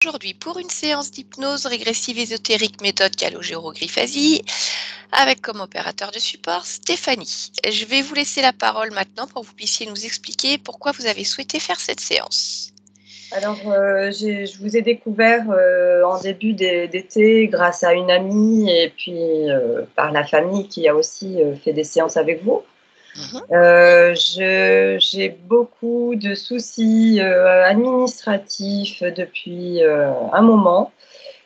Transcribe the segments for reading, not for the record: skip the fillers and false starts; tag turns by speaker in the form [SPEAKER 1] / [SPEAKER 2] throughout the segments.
[SPEAKER 1] Aujourd'hui pour une séance d'hypnose régressive ésotérique méthode Calogero-Grifasi avec comme opérateur de support Stéphanie. Je vais vous laisser la parole maintenant pour que vous puissiez nous expliquer pourquoi vous avez souhaité faire cette séance.
[SPEAKER 2] Alors, je vous ai découvert en début d'été grâce à une amie et puis par la famille qui a aussi fait des séances avec vous. J'ai beaucoup de soucis administratifs depuis un moment.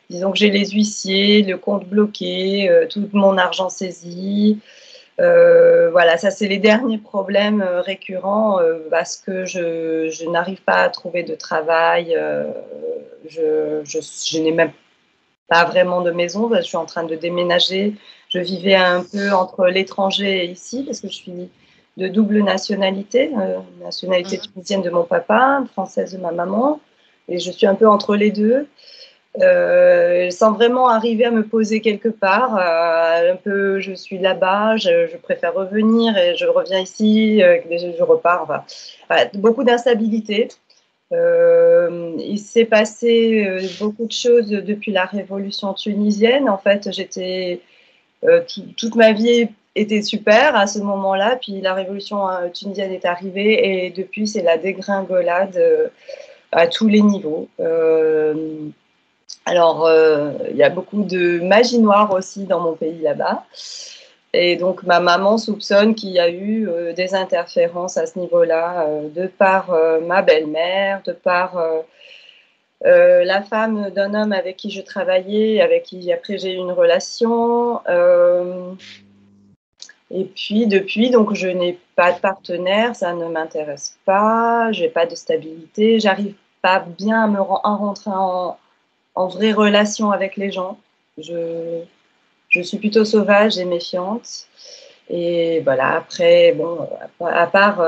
[SPEAKER 2] Disons que j'ai les huissiers, le compte bloqué, tout mon argent saisi. Voilà, ça c'est les derniers problèmes récurrents parce que je n'arrive pas à trouver de travail. Je n'ai même pas vraiment de maison. Je suis en train de déménager. Je vivais un peu entre l'étranger et ici parce que je suis de double nationalité, nationalité tunisienne de mon papa, française de ma maman, et je suis un peu entre les deux. Sans vraiment arriver à me poser quelque part. Un peu, je suis là-bas, je préfère revenir et je reviens ici, je repars. Enfin, voilà, beaucoup d'instabilité. Il s'est passé beaucoup de choses depuis la révolution tunisienne. En fait, toute ma vie était super à ce moment-là, puis la révolution tunisienne est arrivée et depuis, c'est la dégringolade à tous les niveaux. Alors, il y a beaucoup de magie noire aussi dans mon pays là-bas. Et donc, ma maman soupçonne qu'il y a eu des interférences à ce niveau-là, de par ma belle-mère, de par la femme d'un homme avec qui je travaillais, avec qui après j'ai eu une relation. Et puis, depuis, donc, je n'ai pas de partenaire, ça ne m'intéresse pas, j'ai pas de stabilité, j'arrive pas bien à rentrer en vraie relation avec les gens. Je suis plutôt sauvage et méfiante. Et voilà, après, bon, à part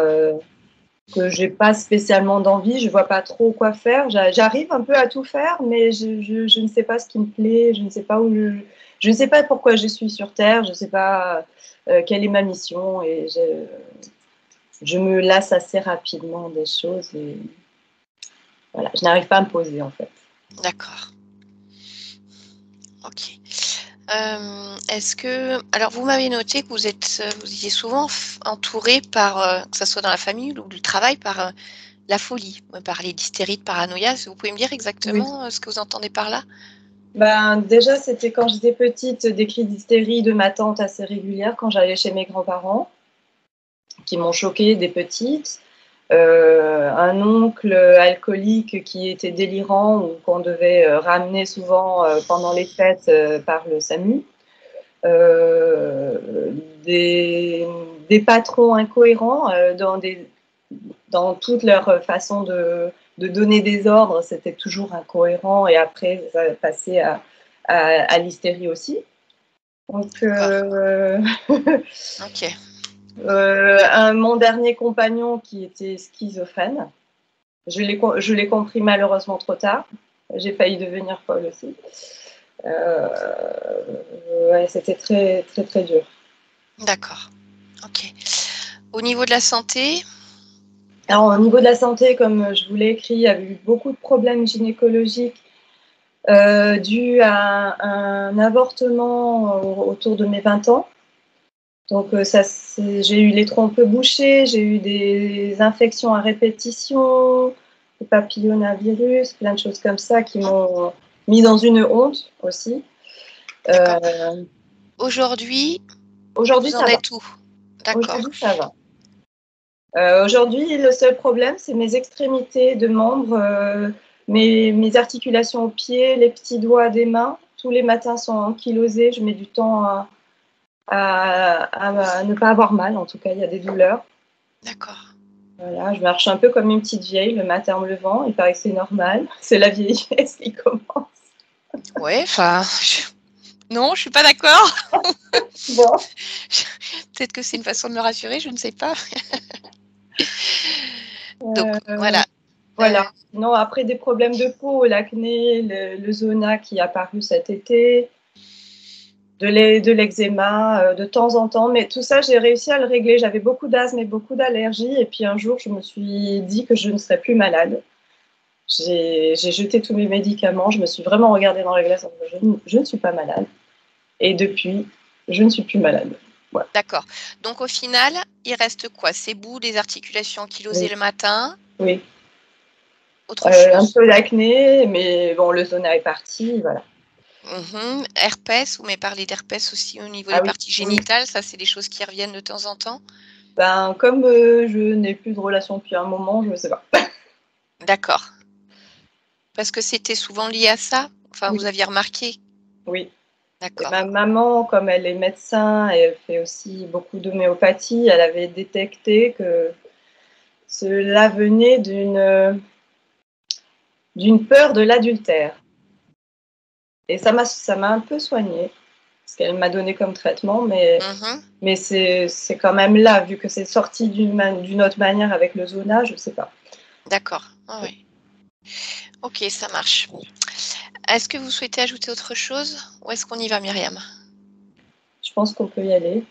[SPEAKER 2] que j'ai pas spécialement d'envie, je vois pas trop quoi faire. J'arrive un peu à tout faire, mais je ne sais pas ce qui me plaît, je ne sais pas je ne sais pas pourquoi je suis sur Terre, je ne sais pas quelle est ma mission. Et je me lasse assez rapidement des choses. Et voilà, je n'arrive pas à me poser en fait.
[SPEAKER 1] D'accord. Ok. Est-ce que, alors vous m'avez noté que vous étiez souvent entouré par, que ce soit dans la famille ou du travail, par la folie. Vous parlez d'hystérie, de paranoïa. Vous pouvez me dire exactement ce que vous entendez par là?
[SPEAKER 2] Ben, déjà, c'était quand j'étais petite, des cris d'hystérie de ma tante assez régulières quand j'allais chez mes grands-parents, qui m'ont choquée des petites. Un oncle alcoolique qui était délirant ou qu'on devait ramener souvent pendant les fêtes par le SAMU. Des, des patrons incohérents dans toute leur façon de donner des ordres, c'était toujours incohérent et après ça passait à l'hystérie aussi. Donc,
[SPEAKER 1] Ok.
[SPEAKER 2] mon dernier compagnon qui était schizophrène, je l'ai compris malheureusement trop tard. J'ai failli devenir folle aussi. Ouais, c'était très, très, très dur.
[SPEAKER 1] D'accord. Ok. Au niveau de la santé?
[SPEAKER 2] Alors, au niveau de la santé, comme je vous l'ai écrit, il y a eu beaucoup de problèmes gynécologiques dus à un avortement autour de mes 20 ans. Donc, j'ai eu les trompes bouchées, j'ai eu des infections à répétition, des papillomavirus, plein de choses comme ça qui m'ont mis dans une honte aussi.
[SPEAKER 1] Aujourd'hui,
[SPEAKER 2] Aujourd'hui,
[SPEAKER 1] vous en
[SPEAKER 2] ça va.
[SPEAKER 1] êtes où? D'accord.
[SPEAKER 2] Aujourd'hui, ça va. Aujourd'hui, le seul problème, c'est mes extrémités de membres, mes articulations aux pieds, les petits doigts des mains. Tous les matins sont ankylosés. Je mets du temps à ne pas avoir mal. En tout cas, il y a des douleurs.
[SPEAKER 1] D'accord.
[SPEAKER 2] Voilà, je marche un peu comme une petite vieille le matin en me levant. Il paraît que c'est normal. C'est la vieillesse qui commence.
[SPEAKER 1] Ouais, enfin, non, je suis pas d'accord.
[SPEAKER 2] Bon.
[SPEAKER 1] Peut-être que c'est une façon de me rassurer, je ne sais pas. Donc, voilà.
[SPEAKER 2] Voilà. Sinon, après, des problèmes de peau, l'acné, le zona qui est apparu cet été, de l'eczéma de temps en temps. Mais tout ça, j'ai réussi à le régler. J'avais beaucoup d'asthme et beaucoup d'allergies. Et puis un jour, je me suis dit que je ne serais plus malade. J'ai jeté tous mes médicaments, je me suis vraiment regardée dans la glace en disant: «Je ne suis pas malade» et depuis, je ne suis plus malade. Voilà.
[SPEAKER 1] D'accord. Donc au final, il reste quoi? Ces bouts, les articulations ankylosées
[SPEAKER 2] Oui,
[SPEAKER 1] le matin,
[SPEAKER 2] oui.
[SPEAKER 1] autre
[SPEAKER 2] Un
[SPEAKER 1] chose?
[SPEAKER 2] peu d'acné, mais bon, le zona est parti, voilà.
[SPEAKER 1] Herpès, vous m'avez parlé d'herpès aussi au niveau
[SPEAKER 2] Ah
[SPEAKER 1] des
[SPEAKER 2] oui,
[SPEAKER 1] parties
[SPEAKER 2] oui.
[SPEAKER 1] génitales, ça c'est des choses qui reviennent de temps en temps?
[SPEAKER 2] Ben, comme, je n'ai plus de relation depuis un moment, je ne sais pas.
[SPEAKER 1] D'accord. Parce que c'était souvent lié à ça? Enfin,
[SPEAKER 2] Oui,
[SPEAKER 1] vous aviez remarqué?
[SPEAKER 2] oui. Et
[SPEAKER 1] D'accord.
[SPEAKER 2] ma maman, comme elle est médecin et elle fait aussi beaucoup d'homéopathie, elle avait détecté que cela venait d'une peur de l'adultère et ça m'a un peu soignée, ce qu'elle m'a donné comme traitement,
[SPEAKER 1] Mmh.
[SPEAKER 2] mais c'est quand même là, vu que c'est sorti d'une autre manière avec le zona, je sais pas.
[SPEAKER 1] D'accord. Ah oui. OK, ça marche. Est-ce que vous souhaitez ajouter autre chose ou est-ce qu'on y va, Myriam?
[SPEAKER 2] Je pense qu'on peut y aller.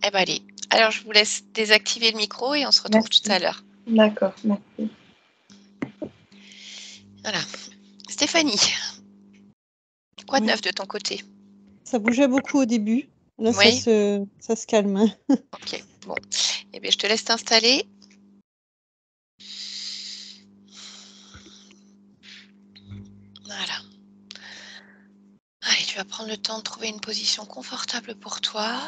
[SPEAKER 1] Eh ben, allez. Alors je vous laisse désactiver le micro et on se retrouve tout
[SPEAKER 2] Merci.
[SPEAKER 1] à l'heure.
[SPEAKER 2] D'accord, merci.
[SPEAKER 1] Voilà. Stéphanie, quoi de
[SPEAKER 3] Oui,
[SPEAKER 1] neuf de ton côté?
[SPEAKER 3] ça bougeait beaucoup au début. Là,
[SPEAKER 1] Oui?
[SPEAKER 3] ça se calme.
[SPEAKER 1] OK. Bon. Eh bien, je te laisse t'installer. Voilà. Allez, tu vas prendre le temps de trouver une position confortable pour toi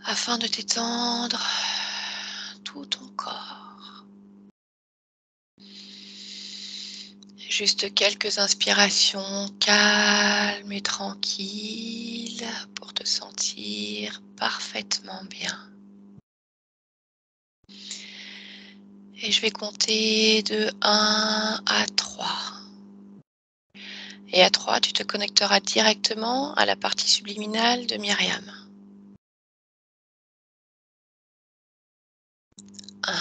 [SPEAKER 1] afin de détendre tout ton corps. Juste quelques inspirations calmes et tranquilles pour te sentir parfaitement bien. Et je vais compter de 1 à 3. Et à 3, tu te connecteras directement à la partie subliminale de Myriam. 1,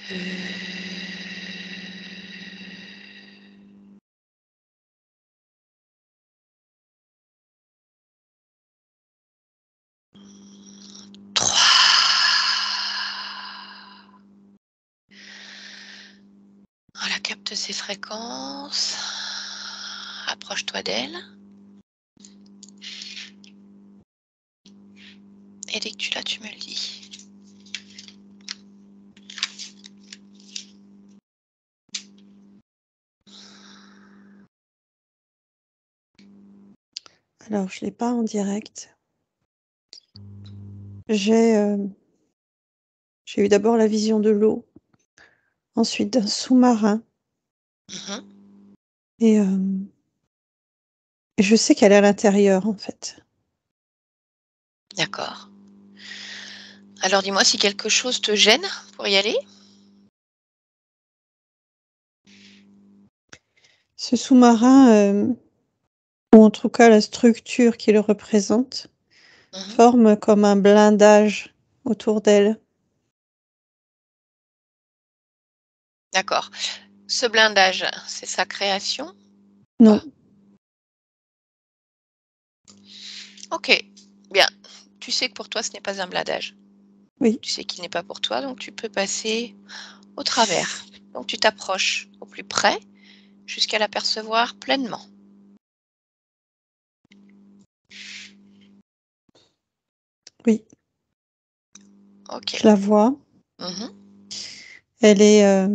[SPEAKER 1] 2, 3. Voilà, capte ces fréquences. Approche-toi d'elles. Et dès que tu l'as, tu me le dis.
[SPEAKER 3] Alors, je l'ai pas en direct. J'ai j'ai eu d'abord la vision de l'eau, ensuite d'un sous-marin
[SPEAKER 1] Mhm.
[SPEAKER 3] et je sais qu'elle est à l'intérieur, en fait.
[SPEAKER 1] D'accord. Alors dis-moi si quelque chose te gêne pour y aller.
[SPEAKER 3] Ce sous-marin, ou en tout cas la structure qui le représente,
[SPEAKER 1] Mhm.
[SPEAKER 3] forme comme un blindage autour d'elle.
[SPEAKER 1] D'accord. Ce blindage, c'est sa création?
[SPEAKER 3] Non,
[SPEAKER 1] Pas. Ok. Bien. Tu sais que pour toi, ce n'est pas un blindage.
[SPEAKER 3] oui,
[SPEAKER 1] Tu sais qu'il n'est pas pour toi, donc tu peux passer au travers. Donc tu t'approches au plus près jusqu'à l'apercevoir pleinement.
[SPEAKER 3] oui,
[SPEAKER 1] Ok.
[SPEAKER 3] je la vois.
[SPEAKER 1] Mhm.
[SPEAKER 3] Elle est,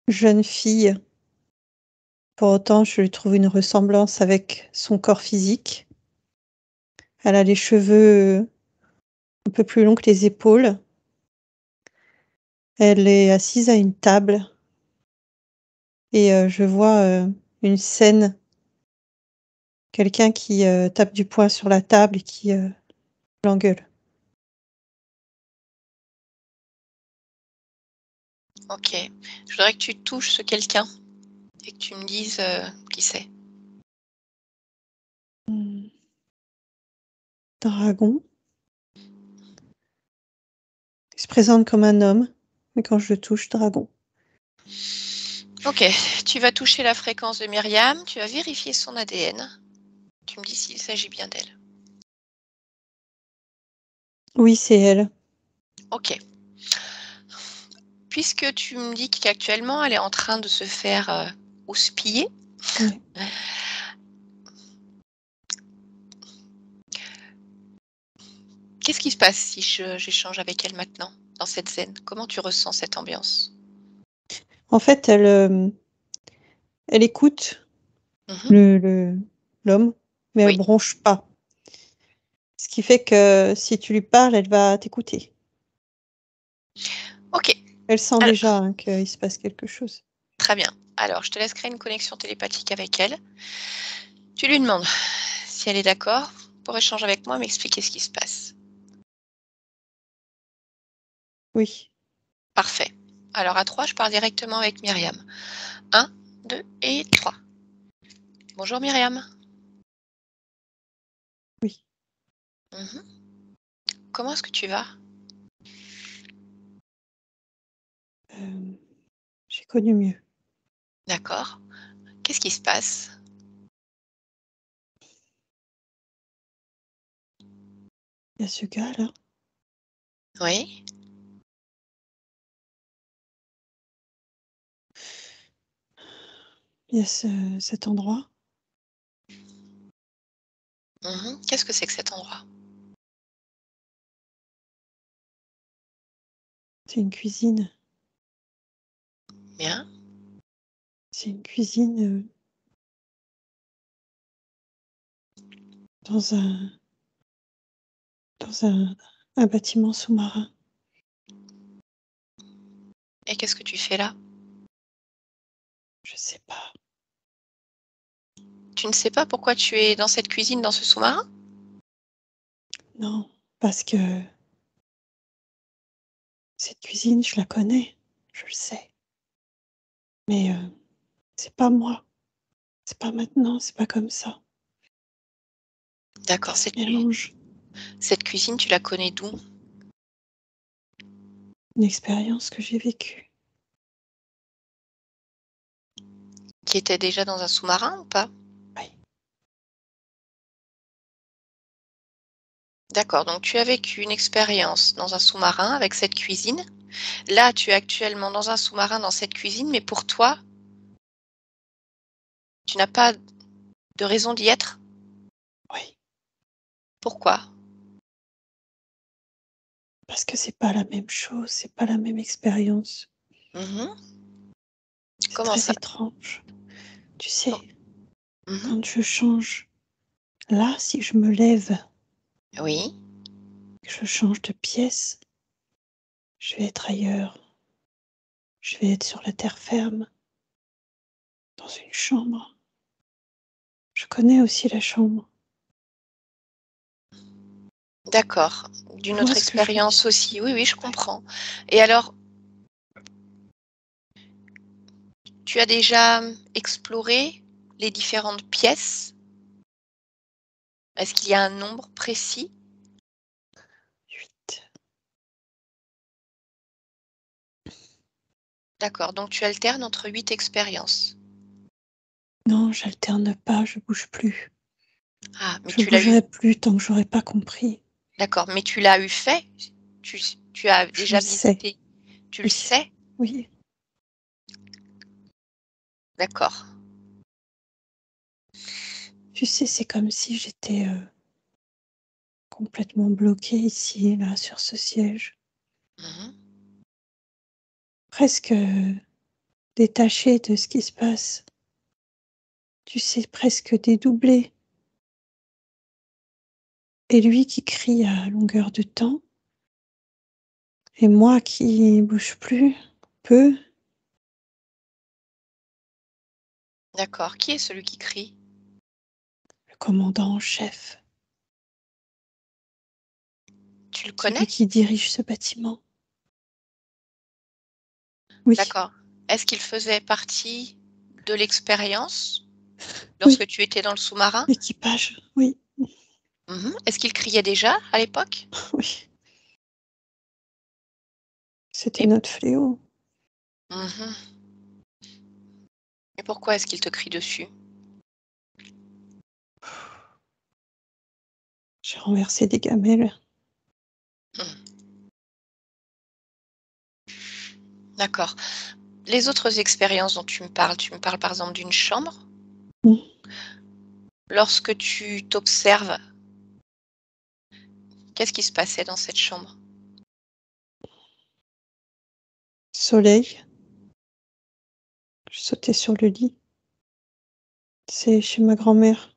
[SPEAKER 3] jeune fille. Pour autant, je lui trouve une ressemblance avec son corps physique. Elle a les cheveux, un peu plus longs que les épaules. Elle est assise à une table et je vois, une scène, quelqu'un qui, tape du poing sur la table et qui, l'engueule.
[SPEAKER 1] Ok. Je voudrais que tu touches ce quelqu'un et que tu me dises qui c'est.
[SPEAKER 3] Mmh. Dragon. Il se présente comme un homme, mais quand je le touche, dragon.
[SPEAKER 1] Ok, tu vas toucher la fréquence de Myriam, tu vas vérifier son ADN. Tu me dis s'il s'agit bien d'elle.
[SPEAKER 3] Oui, c'est elle.
[SPEAKER 1] Ok. Puisque tu me dis qu'actuellement, elle est en train de se faire houspiller,
[SPEAKER 3] Ouais.
[SPEAKER 1] qu'est-ce qui se passe si j'échange avec elle maintenant, dans cette scène? Comment tu ressens cette ambiance?
[SPEAKER 3] En fait, elle écoute
[SPEAKER 1] Mhm.
[SPEAKER 3] l'homme, mais elle
[SPEAKER 1] Oui,
[SPEAKER 3] bronche pas. Ce qui fait que si tu lui parles, elle va t'écouter.
[SPEAKER 1] ok.
[SPEAKER 3] Elle sent
[SPEAKER 1] Alors,
[SPEAKER 3] déjà, hein, qu'il se passe quelque chose.
[SPEAKER 1] très bien. Alors, je te laisse créer une connexion télépathique avec elle. Tu lui demandes si elle est d'accord pour échanger avec moi, m'expliquer ce qui se passe.
[SPEAKER 3] Oui.
[SPEAKER 1] Parfait. Alors, à 3, je parle directement avec Myriam. 1, 2 et 3. Bonjour Myriam.
[SPEAKER 3] Oui.
[SPEAKER 1] Mhm. Comment est-ce que tu vas?
[SPEAKER 3] J'ai connu mieux.
[SPEAKER 1] D'accord. Qu'est-ce qui se passe?
[SPEAKER 3] Il y a ce gars-là.
[SPEAKER 1] Oui.
[SPEAKER 3] Il y a cet endroit.
[SPEAKER 1] Mhm. Qu'est-ce que c'est que cet endroit?
[SPEAKER 3] C'est une cuisine.
[SPEAKER 1] Bien.
[SPEAKER 3] C'est une cuisine dans un bâtiment sous-marin.
[SPEAKER 1] Et qu'est-ce que tu fais là?
[SPEAKER 3] Je sais pas.
[SPEAKER 1] Tu ne sais pas pourquoi tu es dans cette cuisine, dans ce sous-marin?
[SPEAKER 3] Non, parce que cette cuisine, je la connais. Je le sais. Mais c'est pas moi. C'est pas maintenant. C'est pas comme ça. Ça
[SPEAKER 1] D'accord.
[SPEAKER 3] se mélange.
[SPEAKER 1] Cette cuisine, tu la connais d'où?
[SPEAKER 3] Une expérience que j'ai vécue.
[SPEAKER 1] Qui était déjà dans un sous-marin ou pas?
[SPEAKER 3] Oui.
[SPEAKER 1] D'accord. Donc tu as vécu une expérience dans un sous-marin avec cette cuisine. Là, tu es actuellement dans un sous-marin dans cette cuisine, mais pour toi, tu n'as pas de raison d'y être?
[SPEAKER 3] Oui.
[SPEAKER 1] Pourquoi?
[SPEAKER 3] Parce que c'est pas la même chose. C'est pas la même expérience.
[SPEAKER 1] Mhm.
[SPEAKER 3] C'est
[SPEAKER 1] Comment
[SPEAKER 3] très
[SPEAKER 1] ça?
[SPEAKER 3] étrange. Tu sais,
[SPEAKER 1] Mhm.
[SPEAKER 3] quand je change, là, si je me lève,
[SPEAKER 1] Oui.
[SPEAKER 3] que je change de pièce, je vais être ailleurs. Je vais être sur la terre ferme, dans une chambre. Je connais aussi la chambre.
[SPEAKER 1] D'accord.
[SPEAKER 3] Tu
[SPEAKER 1] D'une
[SPEAKER 3] vois
[SPEAKER 1] autre
[SPEAKER 3] ce que je veux dire?
[SPEAKER 1] expérience aussi. Oui, oui, je
[SPEAKER 3] Ouais.
[SPEAKER 1] comprends. Et alors, tu as déjà exploré les différentes pièces? Est-ce qu'il y a un nombre précis?
[SPEAKER 3] 8.
[SPEAKER 1] D'accord, donc tu alternes entre 8 expériences.
[SPEAKER 3] Non, j'alterne pas, je bouge plus.
[SPEAKER 1] Ah, mais
[SPEAKER 3] Je
[SPEAKER 1] tu l'as eu.
[SPEAKER 3] bougerai plus tant que j'aurai pas compris.
[SPEAKER 1] D'accord, mais tu l'as eu fait? Tu tu as
[SPEAKER 3] Je le
[SPEAKER 1] déjà
[SPEAKER 3] sais.
[SPEAKER 1] visité? Tu le
[SPEAKER 3] Oui,
[SPEAKER 1] sais?
[SPEAKER 3] oui.
[SPEAKER 1] D'accord.
[SPEAKER 3] Tu sais, c'est comme si j'étais complètement bloquée ici, là, sur ce siège.
[SPEAKER 1] Mmh.
[SPEAKER 3] Presque détachée de ce qui se passe. Tu sais, presque dédoublée. Et lui qui crie à longueur de temps. Et moi qui bouge plus, peu.
[SPEAKER 1] D'accord. Qui est celui qui crie?
[SPEAKER 3] Le commandant en chef.
[SPEAKER 1] Tu le connais?
[SPEAKER 3] Celui qui dirige ce bâtiment. Oui,
[SPEAKER 1] D'accord. Est-ce qu'il faisait partie de l'expérience lorsque
[SPEAKER 3] oui.
[SPEAKER 1] tu étais dans le sous-marin?
[SPEAKER 3] L'équipage, oui,
[SPEAKER 1] Mmh. Est-ce qu'il criait déjà à l'époque?
[SPEAKER 3] oui. C'était
[SPEAKER 1] Et
[SPEAKER 3] notre fléau.
[SPEAKER 1] mmh Pourquoi est-ce qu'il te crie dessus?
[SPEAKER 3] J'ai renversé des gamelles.
[SPEAKER 1] Mmh. D'accord. Les autres expériences dont tu me parles par exemple d'une chambre?
[SPEAKER 3] Mmh.
[SPEAKER 1] Lorsque tu t'observes, qu'est-ce qui se passait dans cette chambre?
[SPEAKER 3] Soleil, je sautais sur le lit. C'est chez ma grand-mère.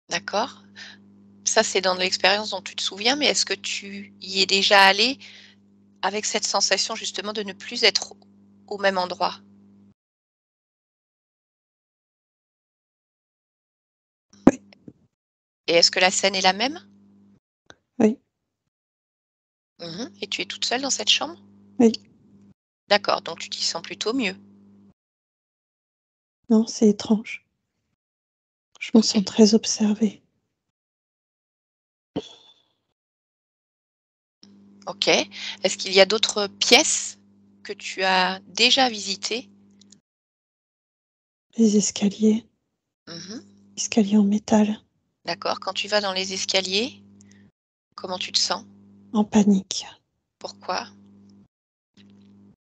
[SPEAKER 1] D'accord. Ça, c'est dans l'expérience dont tu te souviens, mais est-ce que tu y es déjà allé avec cette sensation justement de ne plus être au même endroit?
[SPEAKER 3] Oui,
[SPEAKER 1] Et est-ce que la scène est la même?
[SPEAKER 3] oui,
[SPEAKER 1] Mmh, et tu es toute seule dans cette chambre?
[SPEAKER 3] oui.
[SPEAKER 1] D'accord, donc tu t'y sens plutôt mieux.
[SPEAKER 3] Non, c'est étrange. Je me sens
[SPEAKER 1] OK.
[SPEAKER 3] très observée.
[SPEAKER 1] OK. Est-ce qu'il y a d'autres pièces que tu as déjà visitées?
[SPEAKER 3] Les escaliers,
[SPEAKER 1] Mmh.
[SPEAKER 3] escaliers en métal,
[SPEAKER 1] D'accord. Quand tu vas dans les escaliers, comment tu te sens?
[SPEAKER 3] en panique.
[SPEAKER 1] Pourquoi?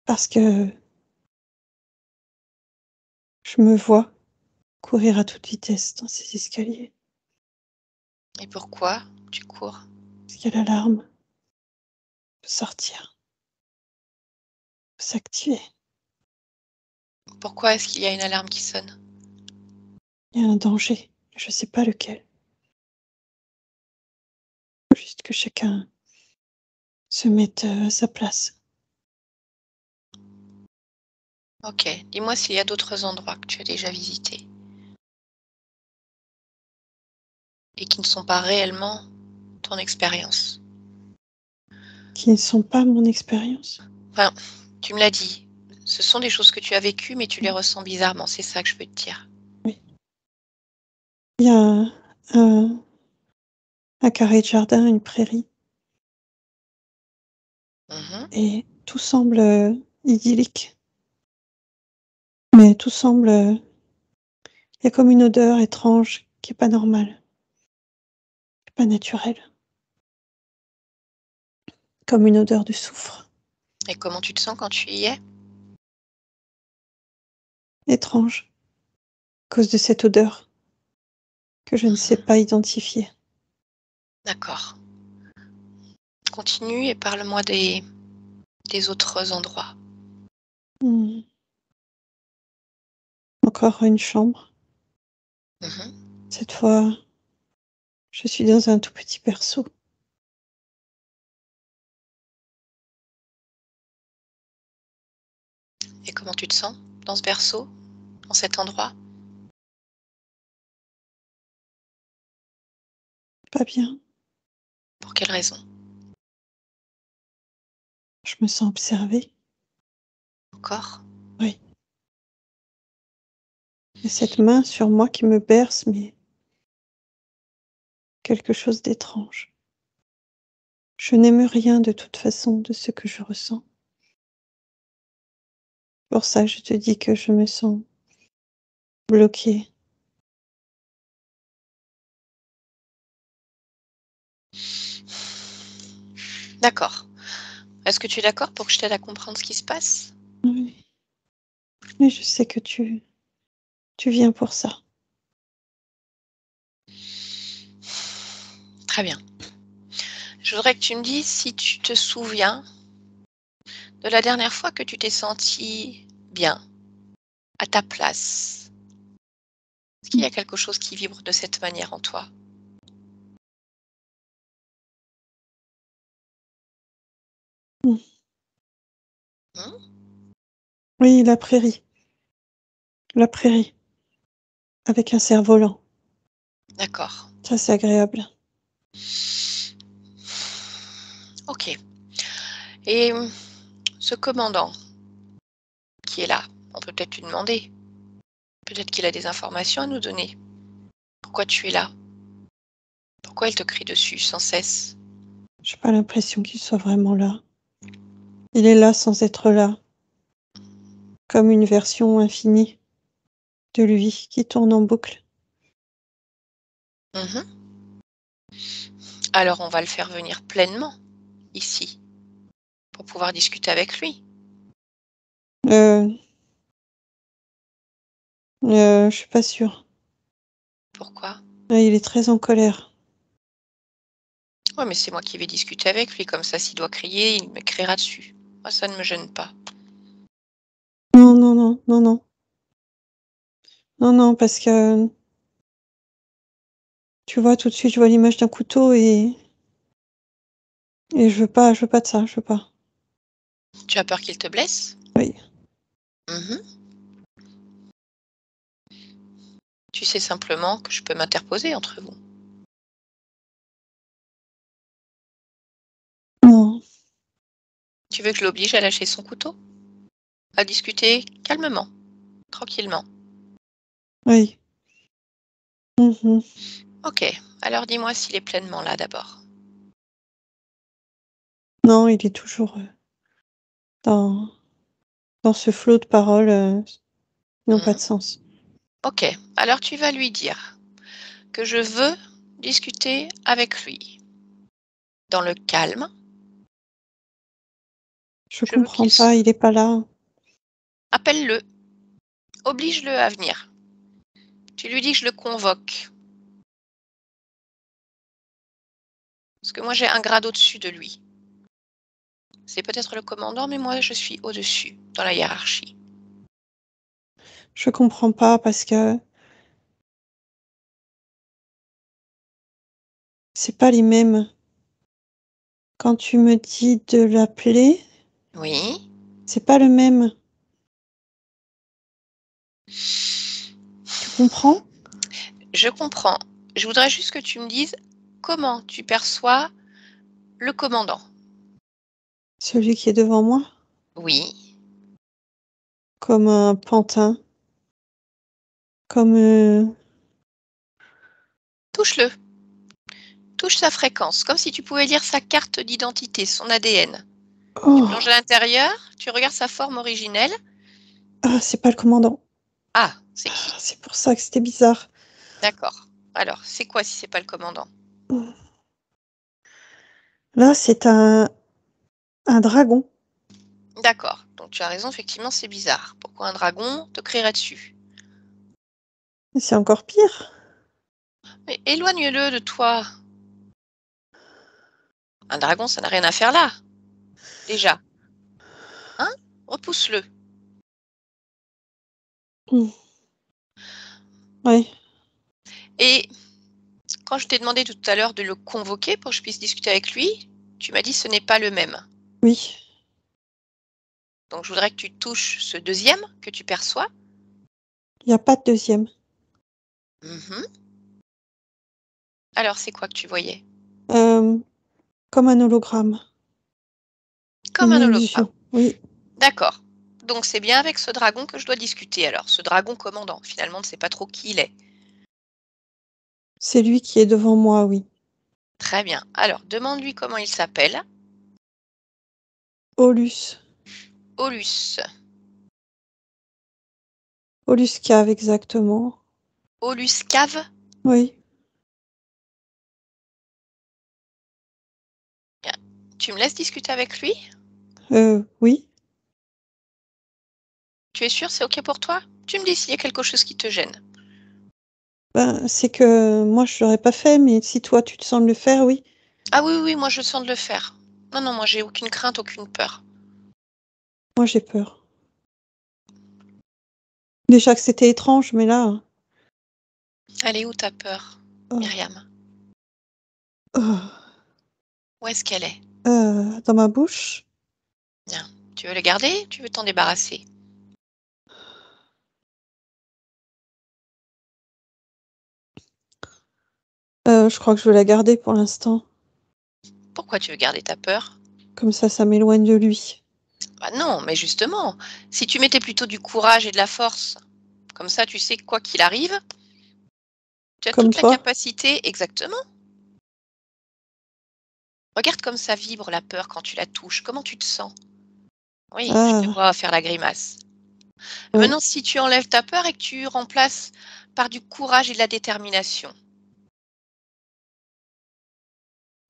[SPEAKER 3] Parce que je me vois courir à toute vitesse dans ces escaliers.
[SPEAKER 1] Et pourquoi tu cours?
[SPEAKER 3] Parce que l'alarme peut sortir, peut s'activer.
[SPEAKER 1] Pourquoi est-ce qu'il y a une alarme qui sonne?
[SPEAKER 3] Il y a un danger, je sais pas lequel. Juste que chacun se mette à sa place.
[SPEAKER 1] OK. Dis-moi s'il y a d'autres endroits que tu as déjà visités et qui ne sont pas réellement ton expérience.
[SPEAKER 3] Qui ne sont pas mon expérience.
[SPEAKER 1] Enfin, tu me l'as dit, ce sont des choses que tu as vécues, mais tu les ressens bizarrement, c'est ça que je veux te dire.
[SPEAKER 3] Oui. Il y a un, un carré de jardin, une prairie,
[SPEAKER 1] Mmh.
[SPEAKER 3] et tout semble idyllique. Mais tout semble. Il y a comme une odeur étrange qui est pas normale, qui est pas naturelle. Comme une odeur de soufre.
[SPEAKER 1] Et comment tu te sens quand tu y es?
[SPEAKER 3] Étrange, à cause de cette odeur que je ne sais
[SPEAKER 1] Mmh.
[SPEAKER 3] pas identifier.
[SPEAKER 1] D'accord. Continue et parle-moi des autres endroits.
[SPEAKER 3] Mmh. Encore une chambre.
[SPEAKER 1] Mmh.
[SPEAKER 3] Cette fois, je suis dans un tout petit berceau.
[SPEAKER 1] Et comment tu te sens dans ce berceau, dans cet endroit?
[SPEAKER 3] Pas bien.
[SPEAKER 1] Pour quelle raison?
[SPEAKER 3] Je me sens observée.
[SPEAKER 1] Encore?
[SPEAKER 3] Oui. Et cette main sur moi qui me berce, mais quelque chose d'étrange. Je n'aime rien de toute façon de ce que je ressens. Pour ça, je te dis que je me sens bloquée.
[SPEAKER 1] D'accord. Est-ce que tu es d'accord pour que je t'aide à comprendre ce qui se passe?
[SPEAKER 3] Oui. Mais je sais que tu viens pour ça.
[SPEAKER 1] Très bien. Je voudrais que tu me dises si tu te souviens de la dernière fois que tu t'es sentie bien, à ta place. Est-ce qu'il y a quelque chose qui vibre de cette manière en toi?
[SPEAKER 3] Mmh.
[SPEAKER 1] Mmh?
[SPEAKER 3] Oui, la prairie, avec un cerf-volant.
[SPEAKER 1] D'accord.
[SPEAKER 3] Ça, c'est agréable.
[SPEAKER 1] OK. Et ce commandant qui est là, on peut peut-être lui demander. Peut-être qu'il a des informations à nous donner. Pourquoi tu es là? Pourquoi il te crie dessus sans cesse?
[SPEAKER 3] J'ai pas l'impression qu'il soit vraiment là. Il est là sans être là, comme une version infinie de lui qui tourne en boucle.
[SPEAKER 1] Mhm. Alors, on va le faire venir pleinement ici pour pouvoir discuter avec lui.
[SPEAKER 3] Je suis pas sûre.
[SPEAKER 1] Pourquoi?
[SPEAKER 3] Il est très en colère.
[SPEAKER 1] Ouais, mais c'est moi qui vais discuter avec lui. Comme ça, s'il doit crier, il me criera dessus. Moi, ça ne me gêne pas.
[SPEAKER 3] Non, non, non, non, non. Non, non, parce que tu vois, tout de suite, je vois l'image d'un couteau et je veux pas de ça, je veux pas.
[SPEAKER 1] Tu as peur qu'il te blesse?
[SPEAKER 3] Oui.
[SPEAKER 1] Mhm. Tu sais simplement que je peux m'interposer entre vous.
[SPEAKER 3] Non.
[SPEAKER 1] Tu veux que je l'oblige à lâcher son couteau? À discuter calmement, tranquillement.
[SPEAKER 3] Oui. Mhm.
[SPEAKER 1] Ok, alors dis-moi s'il est pleinement là d'abord.
[SPEAKER 3] Non, il est toujours dans, dans ce flot de paroles qui n'ont pas de sens.
[SPEAKER 1] Ok, alors tu vas lui dire que je veux discuter avec lui. Dans le calme,
[SPEAKER 3] Je
[SPEAKER 1] je veux
[SPEAKER 3] comprends
[SPEAKER 1] qu'il
[SPEAKER 3] pas, il est pas là.
[SPEAKER 1] appelle-le, oblige-le à venir. Tu lui dis que je le convoque. Parce que moi j'ai un grade au-dessus de lui. C'est peut-être le commandant, mais moi je suis au-dessus, dans la hiérarchie.
[SPEAKER 3] Je comprends pas parce que c'est pas les mêmes. Quand tu me dis de l'appeler,
[SPEAKER 1] Oui.
[SPEAKER 3] c'est pas le même. Tu comprends?
[SPEAKER 1] Je comprends. Je voudrais juste que tu me dises comment tu perçois le commandant.
[SPEAKER 3] Celui qui est devant moi,
[SPEAKER 1] Oui.
[SPEAKER 3] comme un pantin, comme
[SPEAKER 1] Touche-le. Touche sa fréquence, comme si tu pouvais lire sa carte d'identité, son ADN. Tu
[SPEAKER 3] oh,
[SPEAKER 1] plonges à l'intérieur, tu regardes sa forme originelle.
[SPEAKER 3] ah, c'est pas le commandant.
[SPEAKER 1] Ah, c'est
[SPEAKER 3] Ah,
[SPEAKER 1] qui?
[SPEAKER 3] c'est pour ça que c'était bizarre.
[SPEAKER 1] D'accord. Alors, c'est quoi si c'est pas le commandant?
[SPEAKER 3] Là, c'est un dragon.
[SPEAKER 1] D'accord. Donc tu as raison, effectivement, c'est bizarre. Pourquoi un dragon te crierait dessus?
[SPEAKER 3] C'est encore pire.
[SPEAKER 1] Mais éloigne-le de toi. Un dragon, ça n'a rien à faire là. Déjà. Hein? Repousse-le.
[SPEAKER 3] Ouais,
[SPEAKER 1] Et quand je t'ai demandé tout à l'heure de le convoquer pour que je puisse discuter avec lui, tu m'as dit ce n'est pas le même.
[SPEAKER 3] oui.
[SPEAKER 1] Donc je voudrais que tu touches ce deuxième que tu perçois.
[SPEAKER 3] Il n'y a pas de deuxième.
[SPEAKER 1] Mhm. Alors c'est quoi que tu voyais?
[SPEAKER 3] Euh, comme un hologramme.
[SPEAKER 1] Comme
[SPEAKER 3] Une
[SPEAKER 1] un hologramme.
[SPEAKER 3] illusion. Oui,
[SPEAKER 1] D'accord. Donc c'est bien avec ce dragon que je dois discuter. Alors ce dragon commandant, finalement, on ne sait pas trop qui il est.
[SPEAKER 3] c'est lui qui est devant moi, oui.
[SPEAKER 1] Très bien. Alors demande-lui comment il s'appelle.
[SPEAKER 3] Olus.
[SPEAKER 1] Olus.
[SPEAKER 3] Olus cave, exactement.
[SPEAKER 1] Olus Cave.
[SPEAKER 3] Oui.
[SPEAKER 1] Bien. Tu me laisses discuter avec lui?
[SPEAKER 3] Oui.
[SPEAKER 1] Tu es sûr, c'est OK pour toi? Tu me dis s'il y a quelque chose qui te gêne.
[SPEAKER 3] Ben, c'est que moi, je l'aurais pas fait, mais si toi, tu te sens de le faire, oui.
[SPEAKER 1] Ah oui, oui, moi je sens de le faire. Non, non, moi j'ai aucune crainte, aucune peur.
[SPEAKER 3] Moi, j'ai peur. Déjà que c'était étrange, mais là,
[SPEAKER 1] Elle est où ta peur,
[SPEAKER 3] oh,
[SPEAKER 1] Myriam?
[SPEAKER 3] oh,
[SPEAKER 1] Où est-ce qu'elle est?
[SPEAKER 3] dans ma bouche,
[SPEAKER 1] Bien. Tu veux le garder? Tu veux t'en débarrasser?
[SPEAKER 3] je crois que je veux la garder pour l'instant.
[SPEAKER 1] Pourquoi tu veux garder ta peur?
[SPEAKER 3] Comme ça m'éloigne de lui.
[SPEAKER 1] Bah non, mais justement, si tu mettais plutôt du courage et de la force, comme ça tu sais que quoi qu'il arrive, tu as
[SPEAKER 3] Comme
[SPEAKER 1] toute la
[SPEAKER 3] toi.
[SPEAKER 1] capacité, exactement. Regarde comme ça vibre la peur quand tu la touches. Comment tu te sens? Oui, je te
[SPEAKER 3] Ah,
[SPEAKER 1] vois faire la grimace.
[SPEAKER 3] Ouais.
[SPEAKER 1] Maintenant, si tu enlèves ta peur et que tu remplaces par du courage et de la détermination,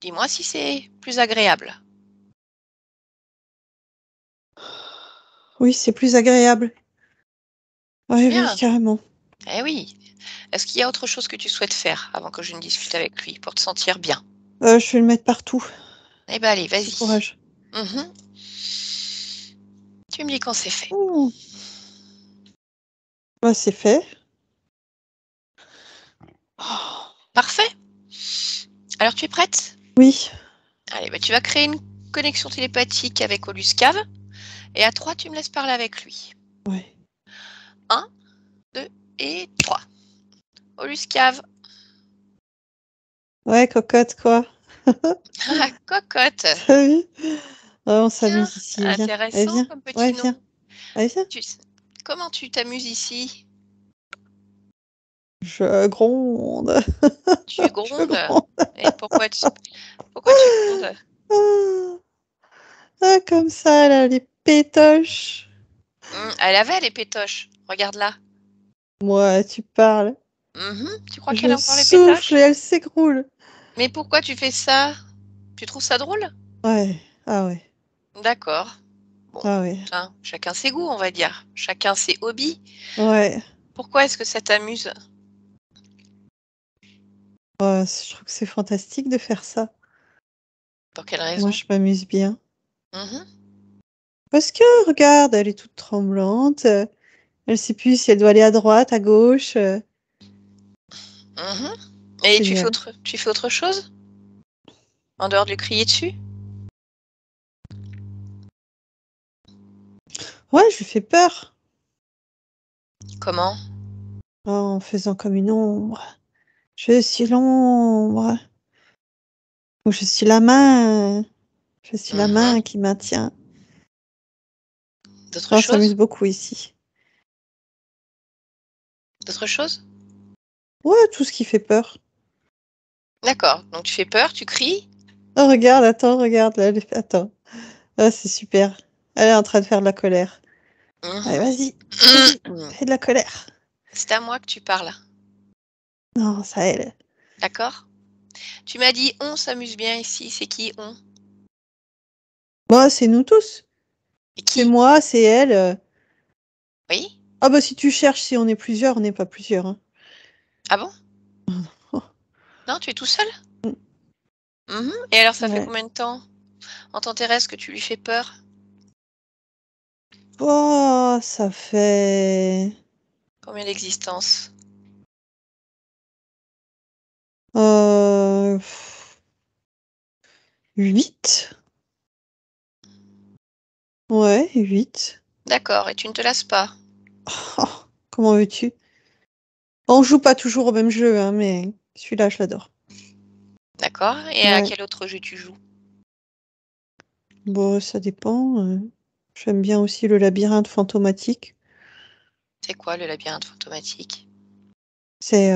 [SPEAKER 1] dis-moi si c'est plus agréable.
[SPEAKER 3] Oui, c'est plus agréable. Oui, oui,
[SPEAKER 1] Bien.
[SPEAKER 3] carrément.
[SPEAKER 1] Eh oui. Est-ce qu'il y a autre chose que tu souhaites faire avant que je ne discute avec lui pour te sentir bien?
[SPEAKER 3] Je vais le mettre partout,
[SPEAKER 1] Eh ben allez,
[SPEAKER 3] ce
[SPEAKER 1] vas-y.
[SPEAKER 3] courage.
[SPEAKER 1] Mhm. Tu me dis quand c'est fait.
[SPEAKER 3] Mmh. Bah, c'est fait. Oh,
[SPEAKER 1] Parfait. Alors tu es prête?
[SPEAKER 3] oui.
[SPEAKER 1] Allez, bah, tu vas créer une connexion télépathique avec Oluscave. Et à 3, tu me laisses parler avec lui.
[SPEAKER 3] Ouais.
[SPEAKER 1] 1, 2 et 3. Oluscave.
[SPEAKER 3] Ouais, cocotte, quoi.
[SPEAKER 1] Ah, cocotte.
[SPEAKER 3] T'as vu? Ouais, on
[SPEAKER 1] Tiens,
[SPEAKER 3] s'amuse ici. Viens. Allez,
[SPEAKER 1] intéressant
[SPEAKER 3] viens.
[SPEAKER 1] comme
[SPEAKER 3] Ouais,
[SPEAKER 1] petit
[SPEAKER 3] viens.
[SPEAKER 1] nom.
[SPEAKER 3] Allez, viens.
[SPEAKER 1] Comment tu t'amuses ici?
[SPEAKER 3] Je gronde.
[SPEAKER 1] Tu
[SPEAKER 3] Je
[SPEAKER 1] grondes?
[SPEAKER 3] gronde.
[SPEAKER 1] Et pourquoi tu grondes?
[SPEAKER 3] Ah, ah, comme ça, là, les pétoches.
[SPEAKER 1] Elle avait les pétoches. Regarde-la.
[SPEAKER 3] Moi, tu parles.
[SPEAKER 1] Tu crois qu'elle
[SPEAKER 3] Je
[SPEAKER 1] a encore les
[SPEAKER 3] souffle et
[SPEAKER 1] pétoches?
[SPEAKER 3] elle s'écroule.
[SPEAKER 1] Mais pourquoi tu fais ça? Tu trouves ça drôle?
[SPEAKER 3] Ouais. Ah ouais.
[SPEAKER 1] D'accord. Bon,
[SPEAKER 3] Ah ouais.
[SPEAKER 1] hein, chacun ses goûts, on va dire. Chacun ses hobbies.
[SPEAKER 3] Ouais.
[SPEAKER 1] Pourquoi est-ce que ça t'amuse?
[SPEAKER 3] Je trouve que c'est fantastique de faire ça.
[SPEAKER 1] Pour quelle
[SPEAKER 3] Moi,
[SPEAKER 1] raison?
[SPEAKER 3] je m'amuse bien.
[SPEAKER 1] Mhm,
[SPEAKER 3] Parce que, regarde, elle est toute tremblante. Elle sait plus si elle doit aller à droite, à gauche.
[SPEAKER 1] mhm. Et
[SPEAKER 3] Génial.
[SPEAKER 1] tu fais autre chose? En dehors de lui crier dessus?
[SPEAKER 3] Ouais, je lui fais peur.
[SPEAKER 1] Comment?
[SPEAKER 3] En faisant comme une ombre. Je suis l'ombre. Ou je suis la main. Je suis la
[SPEAKER 1] Mhm.
[SPEAKER 3] main qui maintient.
[SPEAKER 1] D'autres
[SPEAKER 3] On s'amuse
[SPEAKER 1] choses?
[SPEAKER 3] beaucoup ici.
[SPEAKER 1] D'autres choses?
[SPEAKER 3] Ouais, tout ce qui fait peur.
[SPEAKER 1] D'accord. Donc tu fais peur, tu cries?
[SPEAKER 3] Oh, regarde, attends, regarde. Là, attends. Ah, c'est super. Elle est en train de faire de la colère. Allez,
[SPEAKER 1] Mhm.
[SPEAKER 3] vas-y. Vas-y. Fais de la colère.
[SPEAKER 1] C'est à moi que tu parles.
[SPEAKER 3] Non, ça elle.
[SPEAKER 1] D'accord? Tu m'as dit on s'amuse bien ici. C'est qui on?
[SPEAKER 3] Moi, c'est nous tous.
[SPEAKER 1] Et
[SPEAKER 3] C'est
[SPEAKER 1] qui?
[SPEAKER 3] moi, c'est elle.
[SPEAKER 1] Oui?
[SPEAKER 3] Ah bah si tu cherches, si on est plusieurs, on n'est pas plusieurs, hein.
[SPEAKER 1] Ah bon?
[SPEAKER 3] Oh,
[SPEAKER 1] Non, tu es tout seul? Et alors ça fait
[SPEAKER 3] ouais.
[SPEAKER 1] combien de temps en temps terrestre que tu lui fais peur?
[SPEAKER 3] Oh, ça fait
[SPEAKER 1] Combien d'existences?
[SPEAKER 3] euh, 8. Ouais, 8.
[SPEAKER 1] D'accord, et tu ne te lasses pas?
[SPEAKER 3] Oh, comment veux-tu? On joue pas toujours au même jeu, hein, mais celui-là, je l'adore.
[SPEAKER 1] D'accord, et à
[SPEAKER 3] Ouais.
[SPEAKER 1] quel autre jeu tu joues?
[SPEAKER 3] Bon, ça dépend. J'aime bien aussi le labyrinthe fantomatique.
[SPEAKER 1] C'est quoi le labyrinthe fantomatique?
[SPEAKER 3] C'est,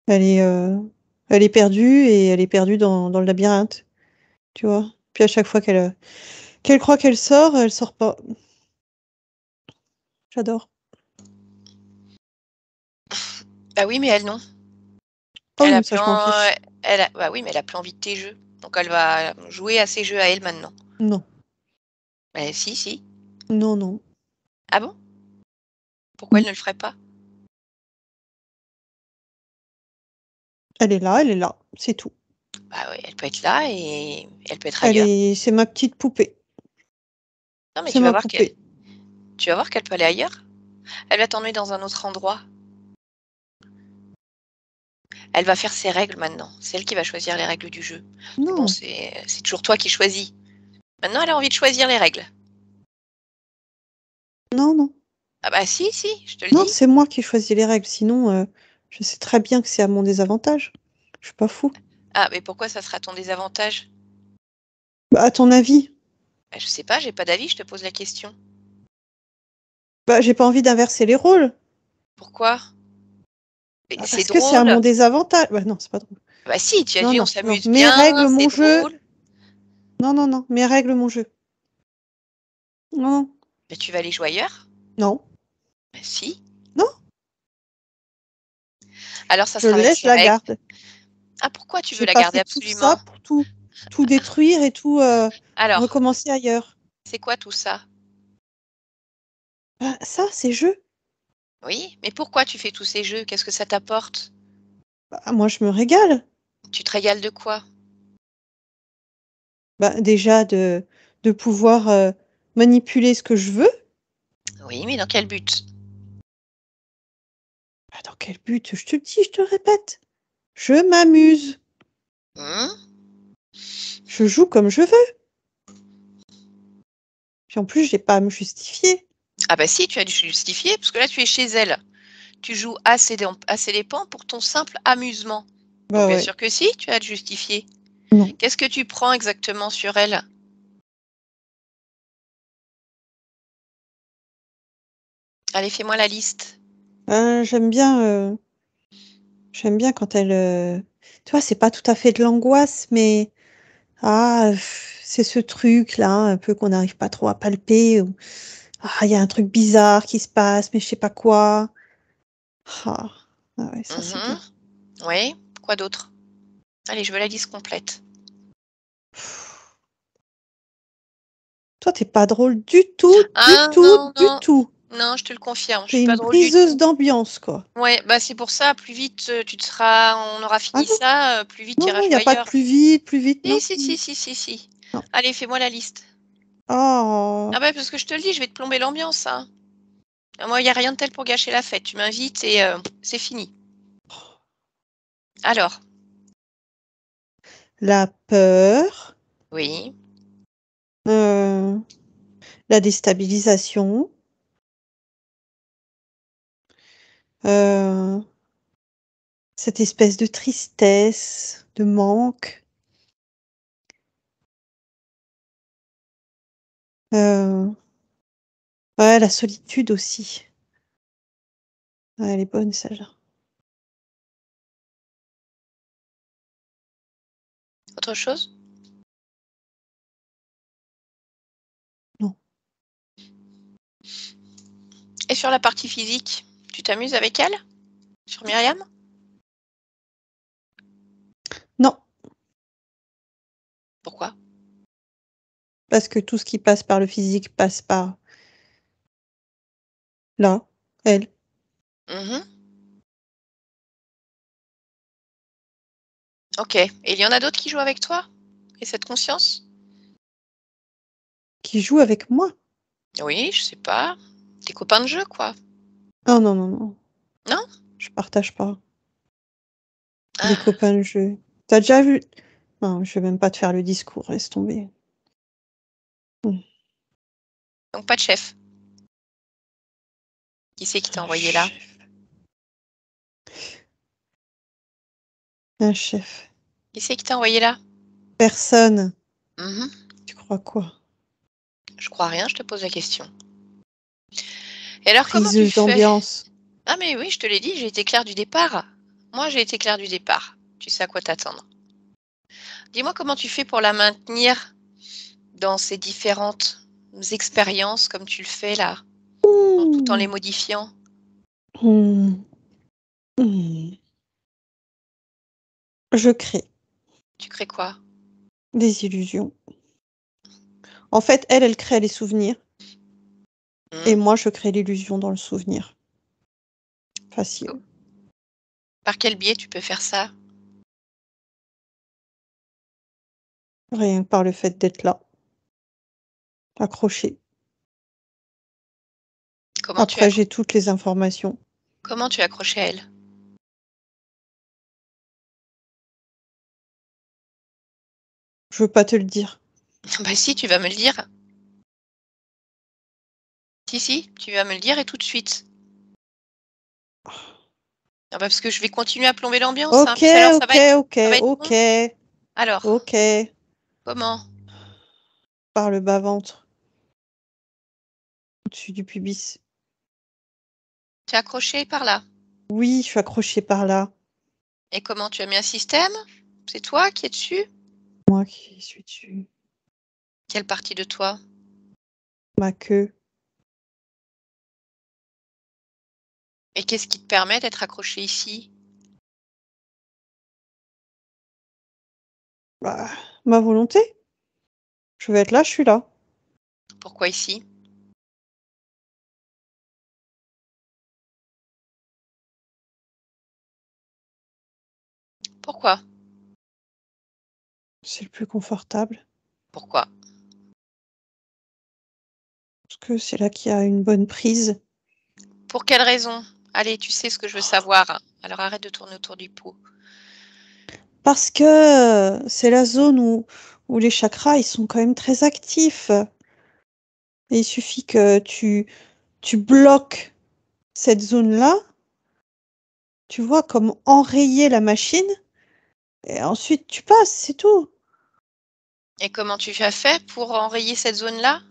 [SPEAKER 3] elle est, euh, elle est perdue et elle est perdue dans le labyrinthe, tu vois? Puis à chaque fois qu'elle croit qu'elle sort, elle sort pas. J'adore.
[SPEAKER 1] Bah oui, mais elle non.
[SPEAKER 3] Ah
[SPEAKER 1] Elle
[SPEAKER 3] oui,
[SPEAKER 1] a
[SPEAKER 3] mais
[SPEAKER 1] plus
[SPEAKER 3] ça, je m'en fiche.
[SPEAKER 1] bah oui, mais elle a plus envie de tes jeux. Donc elle va jouer à ses jeux à elle maintenant.
[SPEAKER 3] Non,
[SPEAKER 1] Bah si, si.
[SPEAKER 3] non, non.
[SPEAKER 1] Ah bon? Pourquoi elle ne le ferait pas?
[SPEAKER 3] Elle est là, c'est tout.
[SPEAKER 1] Bah oui, elle peut être là et elle peut être ailleurs.
[SPEAKER 3] C'est ma petite poupée.
[SPEAKER 1] Non, mais
[SPEAKER 3] C'est ma poupée.
[SPEAKER 1] tu vas voir qu'elle peut aller ailleurs. Elle va t'emmener dans un autre endroit. Elle va faire ses règles maintenant. C'est elle qui va choisir les règles du jeu. Mais bon,
[SPEAKER 3] Non,
[SPEAKER 1] c'est toujours toi qui choisis. Maintenant, elle a envie de choisir les règles.
[SPEAKER 3] non, non.
[SPEAKER 1] Ah bah si, si, je te le
[SPEAKER 3] Non,
[SPEAKER 1] dis.
[SPEAKER 3] c'est moi qui choisis les règles. Sinon, je sais très bien que c'est à mon désavantage. Je suis pas fou.
[SPEAKER 1] Ah, mais pourquoi ça sera ton désavantage?
[SPEAKER 3] Bah, à ton avis?
[SPEAKER 1] Bah, je sais pas, j'ai pas d'avis, je te pose la question.
[SPEAKER 3] Bah, j'ai pas envie d'inverser les rôles.
[SPEAKER 1] Pourquoi? Mais
[SPEAKER 3] Ah,
[SPEAKER 1] c'est
[SPEAKER 3] parce que c'est à
[SPEAKER 1] drôle.
[SPEAKER 3] mon désavantage. Bah, non, c'est pas drôle.
[SPEAKER 1] Bah si, tu as
[SPEAKER 3] Non,
[SPEAKER 1] dit on
[SPEAKER 3] non, non.
[SPEAKER 1] s'amuse
[SPEAKER 3] Mes
[SPEAKER 1] bien,
[SPEAKER 3] règles,
[SPEAKER 1] c'est
[SPEAKER 3] mon jeu.
[SPEAKER 1] drôle.
[SPEAKER 3] Non, non, non. Mes règles, mon jeu. Non, non.
[SPEAKER 1] Mais tu vas aller jouer ailleurs?
[SPEAKER 3] Non,
[SPEAKER 1] Ben si.
[SPEAKER 3] non,
[SPEAKER 1] Alors ça
[SPEAKER 3] je
[SPEAKER 1] sera avec
[SPEAKER 3] laisse, je
[SPEAKER 1] ses
[SPEAKER 3] la
[SPEAKER 1] règles.
[SPEAKER 3] garde.
[SPEAKER 1] Ah, pourquoi tu veux
[SPEAKER 3] J'ai
[SPEAKER 1] la
[SPEAKER 3] pas
[SPEAKER 1] garder
[SPEAKER 3] fait tout ça
[SPEAKER 1] absolument?
[SPEAKER 3] pour tout détruire et tout
[SPEAKER 1] Alors,
[SPEAKER 3] recommencer ailleurs.
[SPEAKER 1] c'est quoi tout ça?
[SPEAKER 3] Bah, ça, c'est jeu.
[SPEAKER 1] Oui, mais pourquoi tu fais tous ces jeux? Qu'est-ce que ça t'apporte?
[SPEAKER 3] Bah, moi, je me régale.
[SPEAKER 1] Tu te régales de quoi?
[SPEAKER 3] Bah, déjà de pouvoir manipuler ce que je veux.
[SPEAKER 1] Oui, mais dans quel but?
[SPEAKER 3] Bah, dans quel but? Je te le dis, je te le répète. Je m'amuse.
[SPEAKER 1] Mmh.
[SPEAKER 3] Je joue comme je veux. Puis en plus, j'ai pas à me justifier.
[SPEAKER 1] Ah bah si, tu as dû justifier, parce que là, tu es chez elle. Tu joues à ses dépens pour ton simple amusement. Donc
[SPEAKER 3] Bah
[SPEAKER 1] bien
[SPEAKER 3] ouais.
[SPEAKER 1] sûr que si, tu as à te justifier.
[SPEAKER 3] Non.
[SPEAKER 1] Qu'est-ce que tu prends exactement sur elle? Allez, fais-moi la liste.
[SPEAKER 3] Euh, j'aime bien, euh, j'aime bien quand elle. Tu vois, c'est pas tout à fait de l'angoisse, mais c'est ce truc-là, un peu qu'on n'arrive pas trop à palper. Il y a un truc bizarre qui se passe, mais je sais pas quoi. Ah, ah ouais, ça c'est
[SPEAKER 1] Mmh.
[SPEAKER 3] bien.
[SPEAKER 1] Oui, quoi d'autre? Allez, je veux la liste complète.
[SPEAKER 3] Toi, t'es pas drôle du tout, du
[SPEAKER 1] Ah
[SPEAKER 3] tout,
[SPEAKER 1] non,
[SPEAKER 3] du
[SPEAKER 1] non,
[SPEAKER 3] tout.
[SPEAKER 1] non, je te le confirme, je suis
[SPEAKER 3] T'es
[SPEAKER 1] pas
[SPEAKER 3] une
[SPEAKER 1] drôle du
[SPEAKER 3] briseuse
[SPEAKER 1] tout.
[SPEAKER 3] d'ambiance, quoi.
[SPEAKER 1] Ouais, bah, c'est pour ça, plus vite, on aura
[SPEAKER 3] Ah
[SPEAKER 1] fini
[SPEAKER 3] non,
[SPEAKER 1] ça, plus vite tu
[SPEAKER 3] non,
[SPEAKER 1] iras
[SPEAKER 3] non, il n'y
[SPEAKER 1] jouer
[SPEAKER 3] a pas de
[SPEAKER 1] ailleurs.
[SPEAKER 3] plus vite,
[SPEAKER 1] Si,
[SPEAKER 3] non.
[SPEAKER 1] si, si, si, si, si.
[SPEAKER 3] Non.
[SPEAKER 1] Allez, fais-moi la liste.
[SPEAKER 3] Oh,
[SPEAKER 1] Ah bah, parce que je te le dis, je vais te plomber l'ambiance, hein. Ah, moi, il y a rien de tel pour gâcher la fête. Tu m'invites et c'est fini. Alors?
[SPEAKER 3] la peur,
[SPEAKER 1] Oui.
[SPEAKER 3] euh, la déstabilisation, euh, cette espèce de tristesse, de manque, euh, ouais, la solitude aussi. Ouais, elle est bonne celle-là.
[SPEAKER 1] Autre chose?
[SPEAKER 3] Non,
[SPEAKER 1] Et sur la partie physique, tu t'amuses avec elle? Sur Myriam?
[SPEAKER 3] non,
[SPEAKER 1] Pourquoi?
[SPEAKER 3] parce que tout ce qui passe par le physique passe par là, elle.
[SPEAKER 1] Mmh. OK. Et il y en a d'autres qui jouent avec toi? Et cette conscience?
[SPEAKER 3] Qui joue avec moi.
[SPEAKER 1] Oui, je sais pas. Tes copains de jeu, quoi?
[SPEAKER 3] Ah non, non, non,
[SPEAKER 1] Non?
[SPEAKER 3] je partage pas. Les
[SPEAKER 1] Ah,
[SPEAKER 3] copains de jeu. T'as déjà vu? Non, je vais même pas te faire le discours, laisse tomber. Hmm.
[SPEAKER 1] donc pas de chef. Qui c'est qui t'a
[SPEAKER 3] Un
[SPEAKER 1] envoyé là?
[SPEAKER 3] chef. Un chef.
[SPEAKER 1] Qui c'est qui t'a envoyé là?
[SPEAKER 3] Personne.
[SPEAKER 1] Mmh.
[SPEAKER 3] Tu crois quoi?
[SPEAKER 1] Je crois rien, je te pose la question. Et alors comment tu
[SPEAKER 3] Briseuse
[SPEAKER 1] fais?
[SPEAKER 3] d'ambiance.
[SPEAKER 1] Ah mais oui, je te l'ai dit, j'ai été claire du départ. Moi, j'ai été claire du départ. Tu sais à quoi t'attendre. Dis-moi comment tu fais pour la maintenir dans ces différentes expériences comme tu le fais là, tout en les
[SPEAKER 3] Mmh.
[SPEAKER 1] modifiant?
[SPEAKER 3] Mmh. Mmh. Je crée
[SPEAKER 1] Tu crées quoi?
[SPEAKER 3] des illusions. En fait, elle crée les souvenirs et
[SPEAKER 1] Mmh.
[SPEAKER 3] moi, je crée l'illusion dans le souvenir.
[SPEAKER 1] Co
[SPEAKER 3] Facile.
[SPEAKER 1] Par quel biais tu peux faire ça?
[SPEAKER 3] Rien que par le fait d'être là, accroché.
[SPEAKER 1] Comment tu
[SPEAKER 3] Après,
[SPEAKER 1] accro
[SPEAKER 3] j'ai toutes les informations.
[SPEAKER 1] Comment tu es accroché à elle?
[SPEAKER 3] Je veux pas te le dire.
[SPEAKER 1] Bah si, tu vas me le dire. Si, si, tu vas me le dire et tout de suite. Ah bah parce que je vais continuer à plomber l'ambiance, hein,
[SPEAKER 3] OK,
[SPEAKER 1] puis alors
[SPEAKER 3] OK, OK,
[SPEAKER 1] ça va être
[SPEAKER 3] OK,
[SPEAKER 1] bon. Alors,
[SPEAKER 3] OK.
[SPEAKER 1] comment?
[SPEAKER 3] Par le bas-ventre, au-dessus du pubis.
[SPEAKER 1] Tu es accroché par là?
[SPEAKER 3] Oui, je suis accrochée par là.
[SPEAKER 1] Et comment? Tu as mis un système? C'est toi qui es dessus?
[SPEAKER 3] Moi qui suis dessus.
[SPEAKER 1] Quelle partie de toi?
[SPEAKER 3] Ma queue.
[SPEAKER 1] Et qu'est-ce qui te permet d'être accroché ici?
[SPEAKER 3] Bah, ma volonté. Je veux être là, je suis là.
[SPEAKER 1] Pourquoi ici? Pourquoi?
[SPEAKER 3] C'est le plus confortable.
[SPEAKER 1] Pourquoi?
[SPEAKER 3] Parce que c'est là qu'il y a une bonne prise.
[SPEAKER 1] Pour quelle raison? Allez, tu sais ce que je veux savoir. Alors arrête de tourner autour du pot.
[SPEAKER 3] Parce que c'est la zone où les chakras, ils sont quand même très actifs. Et il suffit que tu bloques cette zone-là, tu vois, comme enrayer la machine, et ensuite tu passes, c'est tout.
[SPEAKER 1] Et comment tu as fait pour enrayer cette zone-là?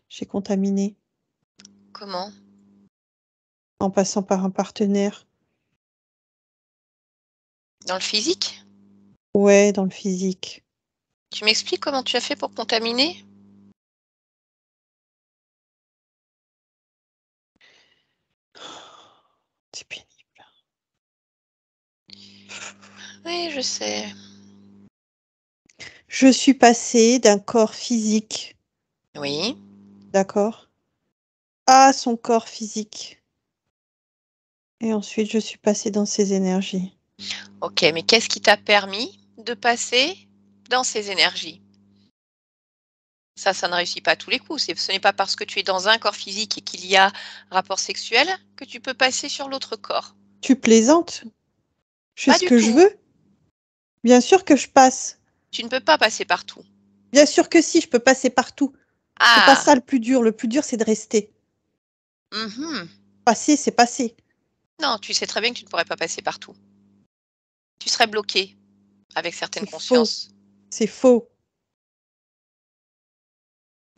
[SPEAKER 3] J'ai contaminé
[SPEAKER 1] Comment?
[SPEAKER 3] en passant par un partenaire.
[SPEAKER 1] Dans le physique?
[SPEAKER 3] Ouais, dans le physique.
[SPEAKER 1] Tu m'expliques comment tu as fait pour contaminer?
[SPEAKER 3] C'est pénible.
[SPEAKER 1] Oui, je sais.
[SPEAKER 3] Je suis passée d'un corps physique,
[SPEAKER 1] Oui.
[SPEAKER 3] d'accord, à son corps physique. Et ensuite, je suis passée dans ses énergies.
[SPEAKER 1] Ok, mais qu'est-ce qui t'a permis de passer dans ces énergies? Ça ne réussit pas à tous les coups. Ce n'est pas parce que tu es dans un corps physique et qu'il y a rapport sexuel que tu peux passer sur l'autre corps.
[SPEAKER 3] Tu plaisantes? Je fais
[SPEAKER 1] Pas
[SPEAKER 3] ce
[SPEAKER 1] du
[SPEAKER 3] que je
[SPEAKER 1] tout.
[SPEAKER 3] veux? Bien sûr que je passe.
[SPEAKER 1] Tu ne peux pas passer partout.
[SPEAKER 3] Bien sûr que si, je peux passer partout. C'est pas
[SPEAKER 1] Ah,
[SPEAKER 3] ça le plus dur. Le plus dur, c'est de rester.
[SPEAKER 1] mhm.
[SPEAKER 3] Passer, c'est passer.
[SPEAKER 1] Non, tu sais très bien que tu ne pourrais pas passer partout. Tu serais bloqué avec certaines
[SPEAKER 3] C'est faux.
[SPEAKER 1] consciences.
[SPEAKER 3] C'est faux.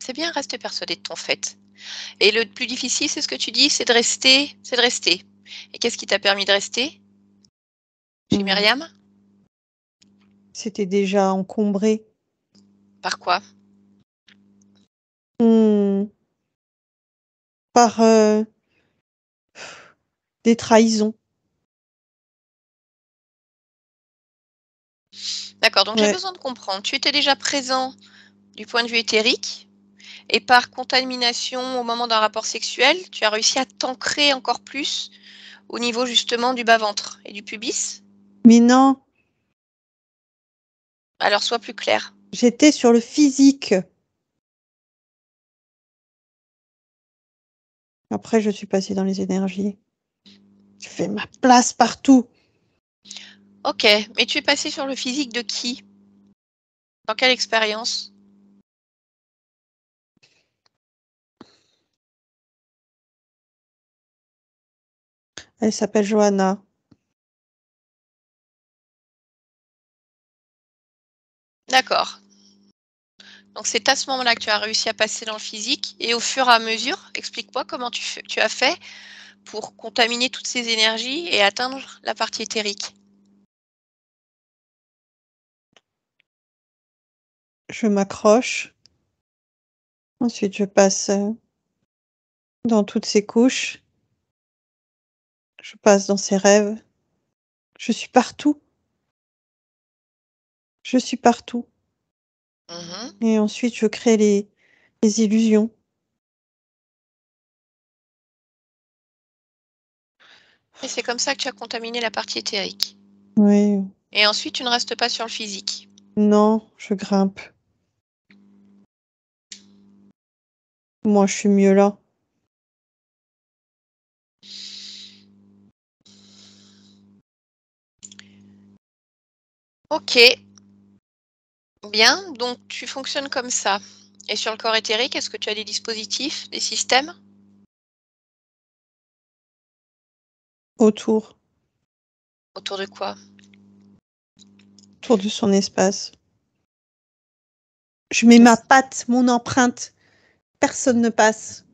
[SPEAKER 1] C'est bien, reste persuadé de ton fait. Et le plus difficile, c'est ce que tu dis, c'est de rester, c'est de rester. Et qu'est-ce qui t'a permis de rester chez
[SPEAKER 3] Hmm.
[SPEAKER 1] Myriam?
[SPEAKER 3] C'était déjà encombré.
[SPEAKER 1] Par quoi?
[SPEAKER 3] Hmm. Par des trahisons.
[SPEAKER 1] D'accord, donc j'ai
[SPEAKER 3] Ouais.
[SPEAKER 1] besoin de comprendre. Tu étais déjà présent du point de vue éthérique et par contamination au moment d'un rapport sexuel, tu as réussi à t'ancrer encore plus au niveau justement du bas-ventre et du pubis?
[SPEAKER 3] Mais non,
[SPEAKER 1] Alors sois plus clair.
[SPEAKER 3] j'étais sur le physique. Après, je suis passée dans les énergies. Je fais ma place partout.
[SPEAKER 1] Ok, mais tu es passé sur le physique de qui? Dans quelle expérience?
[SPEAKER 3] Elle s'appelle Johanna.
[SPEAKER 1] D'accord. Donc c'est à ce moment-là que tu as réussi à passer dans le physique et au fur et à mesure, explique-moi comment tu as fait pour contaminer toutes ces énergies et atteindre la partie éthérique.
[SPEAKER 3] Je m'accroche. Ensuite, je passe dans toutes ses couches. Je passe dans ses rêves. Je suis partout. Je suis partout.
[SPEAKER 1] Mhm.
[SPEAKER 3] Et ensuite, je crée les illusions.
[SPEAKER 1] Et c'est comme ça que tu as contaminé la partie éthérique.
[SPEAKER 3] Oui.
[SPEAKER 1] Et ensuite, tu ne restes pas sur le physique.
[SPEAKER 3] Non, je grimpe. Moi, je suis mieux là.
[SPEAKER 1] Ok, bien, donc tu fonctionnes comme ça. Et sur le corps éthérique, est-ce que tu as des dispositifs, des systèmes?
[SPEAKER 3] Autour.
[SPEAKER 1] Autour de quoi?
[SPEAKER 3] Autour de son espace. Je mets
[SPEAKER 1] Je
[SPEAKER 3] ma
[SPEAKER 1] sais.
[SPEAKER 3] patte, mon empreinte. Personne ne passe.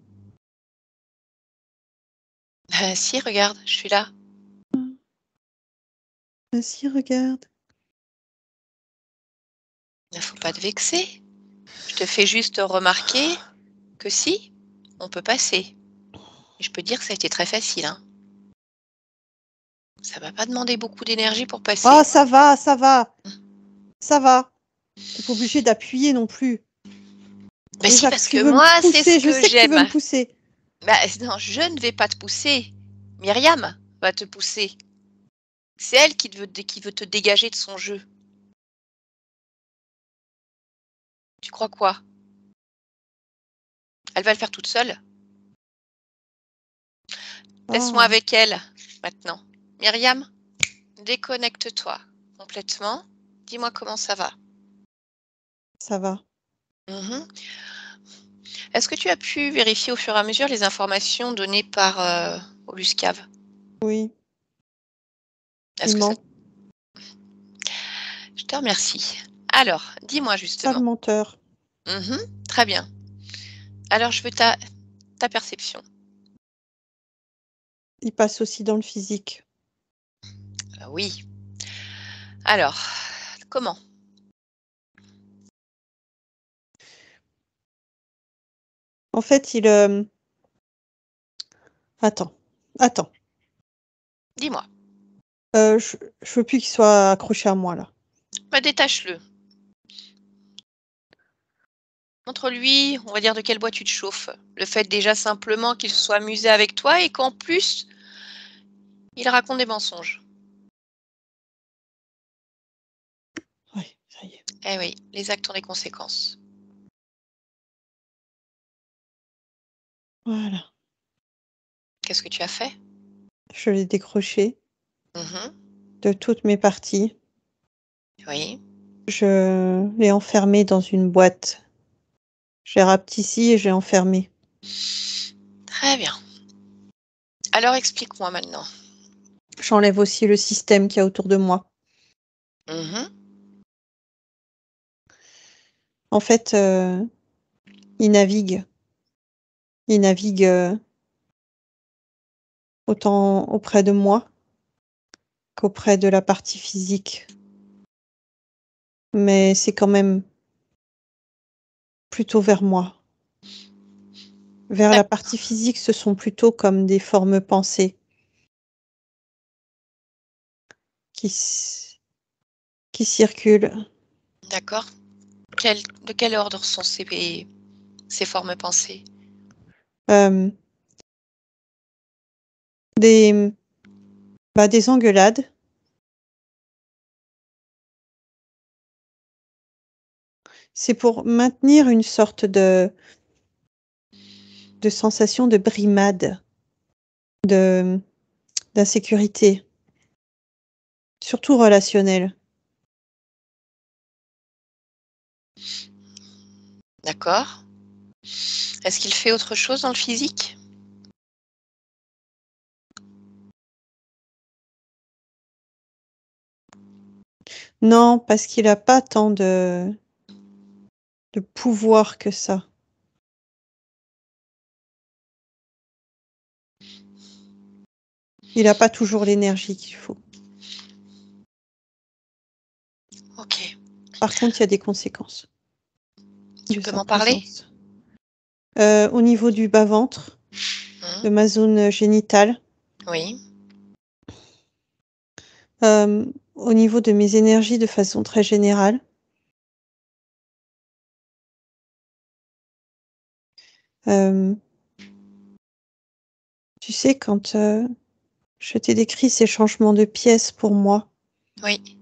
[SPEAKER 1] Si, regarde, je suis là.
[SPEAKER 3] Vas-y, regarde.
[SPEAKER 1] Il ne faut pas te vexer. Je te fais juste remarquer que si. on peut passer. Et je peux dire que ça a été très facile, hein. Ça m'a pas demandé beaucoup d'énergie pour passer.
[SPEAKER 3] Ah, ça va, ça va. Ça va. T'es pas obligé d'appuyer non plus.
[SPEAKER 1] Mais si,
[SPEAKER 3] Déjà que
[SPEAKER 1] parce
[SPEAKER 3] tu
[SPEAKER 1] que
[SPEAKER 3] veux me
[SPEAKER 1] moi, c'est ce
[SPEAKER 3] pousser, je
[SPEAKER 1] que
[SPEAKER 3] sais que tu veux
[SPEAKER 1] j'aime.
[SPEAKER 3] me pousser.
[SPEAKER 1] Bah, non, je ne vais pas te pousser. Myriam va te pousser. C'est elle qui veut te dégager de son jeu. Tu crois quoi? Elle va le faire toute seule? Laisse-moi
[SPEAKER 3] Ah,
[SPEAKER 1] avec elle, maintenant. Myriam, déconnecte-toi complètement. Dis-moi comment ça va.
[SPEAKER 3] ça va.
[SPEAKER 1] Mhm. Est-ce que tu as pu vérifier au fur et à mesure les informations données par Oluscave?
[SPEAKER 3] Oui,
[SPEAKER 1] Est-ce
[SPEAKER 3] il
[SPEAKER 1] que ça...
[SPEAKER 3] ment.
[SPEAKER 1] Je te remercie. Alors, dis-moi
[SPEAKER 3] Sale
[SPEAKER 1] justement.
[SPEAKER 3] menteur.
[SPEAKER 1] Mhm, très bien. Alors, je veux ta perception.
[SPEAKER 3] Il passe aussi dans le physique.
[SPEAKER 1] Oui. Alors, comment?
[SPEAKER 3] En fait, il... Attends. Attends.
[SPEAKER 1] Dis-moi.
[SPEAKER 3] Je veux plus qu'il soit accroché à moi, là.
[SPEAKER 1] Bah, détache-le. Montre-lui, on va dire, de quel bois tu te chauffes. Le fait déjà simplement qu'il se soit amusé avec toi et qu'en plus, il raconte des mensonges.
[SPEAKER 3] Ouais, ça y est.
[SPEAKER 1] Eh oui, les actes ont des conséquences.
[SPEAKER 3] Voilà.
[SPEAKER 1] Qu'est-ce que tu as fait?
[SPEAKER 3] Je l'ai décroché
[SPEAKER 1] Mhm,
[SPEAKER 3] de toutes mes parties.
[SPEAKER 1] oui,
[SPEAKER 3] Je l'ai enfermé dans une boîte. J'ai rapetissé et j'ai enfermé.
[SPEAKER 1] très bien. Alors explique-moi maintenant.
[SPEAKER 3] J'enlève aussi le système qu'il y a autour de moi.
[SPEAKER 1] Mhm,
[SPEAKER 3] En fait, il navigue. Il navigue autant auprès de moi qu'auprès de la partie physique. Mais c'est quand même plutôt vers moi. Vers la
[SPEAKER 1] d'ac-
[SPEAKER 3] partie physique, ce sont plutôt comme des formes pensées qui, qui circulent.
[SPEAKER 1] D'accord. De quel ordre sont ces formes pensées?
[SPEAKER 3] Euh, des, des engueulades. C'est pour maintenir une sorte de sensation de brimade, de d'insécurité, surtout relationnelle.
[SPEAKER 1] D'accord. Est-ce qu'il fait autre chose dans le physique?
[SPEAKER 3] Non, parce qu'il a pas tant de pouvoir que ça. Il a pas toujours l'énergie qu'il faut.
[SPEAKER 1] Ok.
[SPEAKER 3] Par contre, il y a des conséquences
[SPEAKER 1] Tu
[SPEAKER 3] de
[SPEAKER 1] peux
[SPEAKER 3] sa
[SPEAKER 1] m'en parler?
[SPEAKER 3] présence. Au niveau du bas-ventre, de
[SPEAKER 1] Mhm,
[SPEAKER 3] ma zone génitale,
[SPEAKER 1] oui.
[SPEAKER 3] au niveau de mes énergies de façon très générale. Euh, Tu sais, quand je t'ai décrit ces changements de pièces pour moi,
[SPEAKER 1] Oui.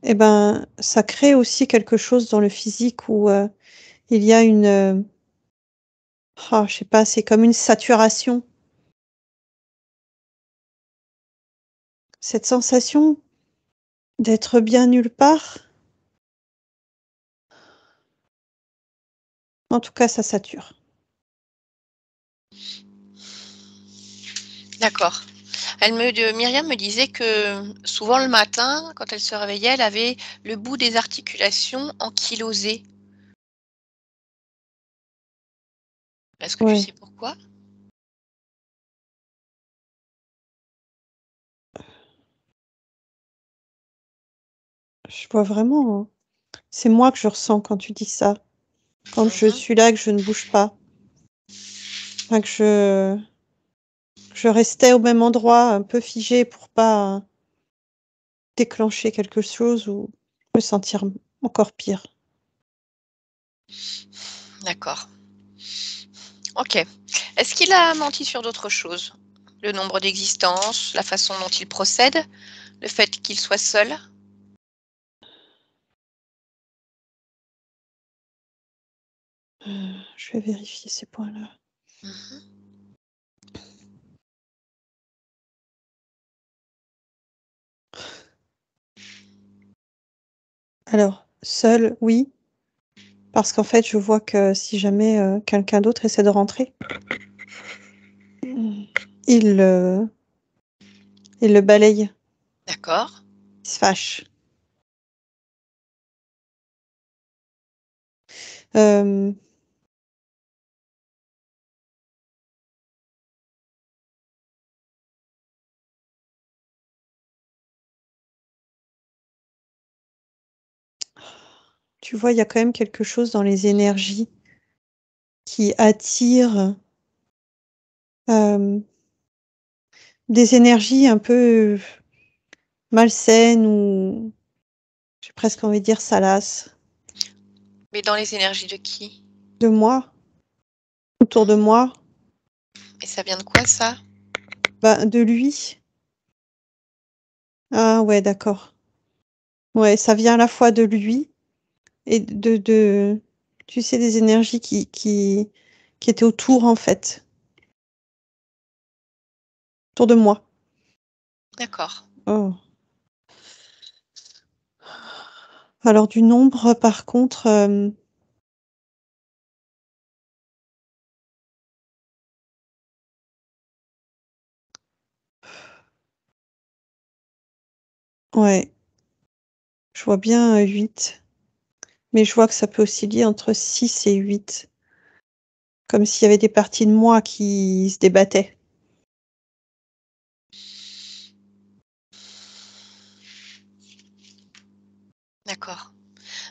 [SPEAKER 3] eh ben, ça crée aussi quelque chose dans le physique où il y a une, je sais pas, c'est comme une saturation. Cette sensation d'être bien nulle part, en tout cas, ça sature.
[SPEAKER 1] D'accord. Myriam me disait que souvent le matin, quand elle se réveillait, elle avait le bout des articulations ankylosé. Est-ce que tu
[SPEAKER 3] Ouais,
[SPEAKER 1] sais pourquoi?
[SPEAKER 3] je vois vraiment, hein. C'est moi que je ressens quand tu dis ça. Quand je
[SPEAKER 1] Mhm.
[SPEAKER 3] suis là, que je ne bouge pas. Enfin, que je restais au même endroit, un peu figée pour pas déclencher quelque chose ou me sentir encore pire.
[SPEAKER 1] D'accord. Ok. Est-ce qu'il a menti sur d'autres choses? Le nombre d'existences, la façon dont il procède, le fait qu'il soit seul?
[SPEAKER 3] Je vais vérifier ces points-là.
[SPEAKER 1] Mhm.
[SPEAKER 3] Alors, seul, oui, parce qu'en fait, je vois que si jamais, quelqu'un d'autre essaie de rentrer, il, il le balaye,
[SPEAKER 1] D'accord.
[SPEAKER 3] il se fâche. Hem Tu vois, il y a quand même quelque chose dans les énergies qui attire, hem, des énergies un peu malsaines ou j'ai presque envie de dire salaces,
[SPEAKER 1] Mais dans les énergies de qui?
[SPEAKER 3] de moi, autour de moi,
[SPEAKER 1] Et ça vient de quoi ça?
[SPEAKER 3] bah, de lui. Ah ouais, d'accord. Ouais, ça vient à la fois de lui et de tu sais, des énergies qui étaient autour, en fait, autour de moi.
[SPEAKER 1] D'accord.
[SPEAKER 3] Oh. Alors du nombre, par contre, ouais, je vois bien, 8, mais je vois que ça peut osciller entre 6 et 8, comme s'il y avait des parties de moi qui se débattaient.
[SPEAKER 1] D'accord.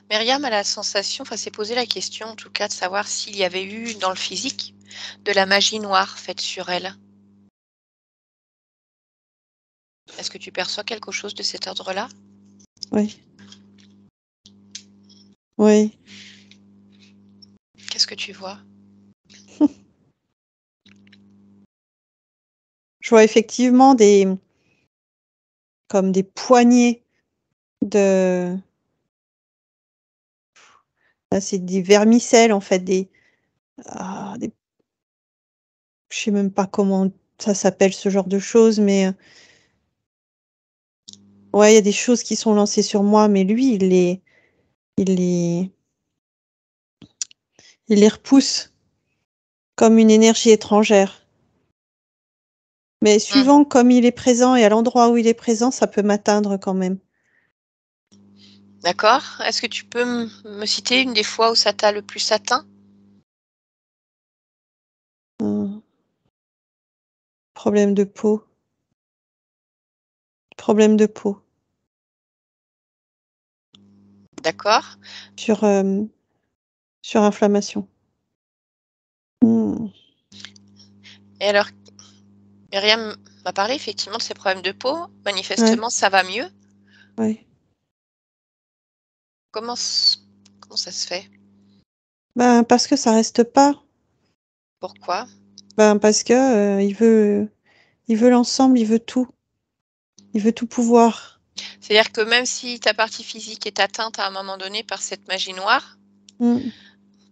[SPEAKER 1] Myriam a la sensation, enfin s'est posé la question en tout cas de savoir s'il y avait eu dans le physique de la magie noire faite sur elle. Est-ce que tu perçois quelque chose de cet ordre-là?
[SPEAKER 3] Oui, oui.
[SPEAKER 1] Qu'est-ce que tu vois?
[SPEAKER 3] Je vois effectivement des comme des poignées de là, c'est des vermicelles, en fait, des je sais même pas comment ça s'appelle ce genre de choses, mais, ouais, il y a des choses qui sont lancées sur moi, mais lui, il les il les repousse comme une énergie étrangère. Mais
[SPEAKER 1] Mmh.
[SPEAKER 3] suivant comme il est présent et à l'endroit où il est présent, ça peut m'atteindre quand même.
[SPEAKER 1] D'accord. Est-ce que tu peux me citer une des fois où ça t'a le plus atteint?
[SPEAKER 3] Mmh, problème de peau, problème de peau.
[SPEAKER 1] D'accord.
[SPEAKER 3] Sur, inflammation. Mmh,
[SPEAKER 1] Et alors, Myriam m'a parlé effectivement de ses problèmes de peau.
[SPEAKER 3] ouais,
[SPEAKER 1] Manifestement, ça va mieux.
[SPEAKER 3] ouais.
[SPEAKER 1] Comment s comment ça se fait?
[SPEAKER 3] Ben, parce que ça reste pas.
[SPEAKER 1] Pourquoi?
[SPEAKER 3] Ben, parce que, il veut l'ensemble, il veut tout. Il veut tout pouvoir.
[SPEAKER 1] C'est-à-dire que même si ta partie physique est atteinte à un moment donné par cette magie noire,
[SPEAKER 3] Mmh,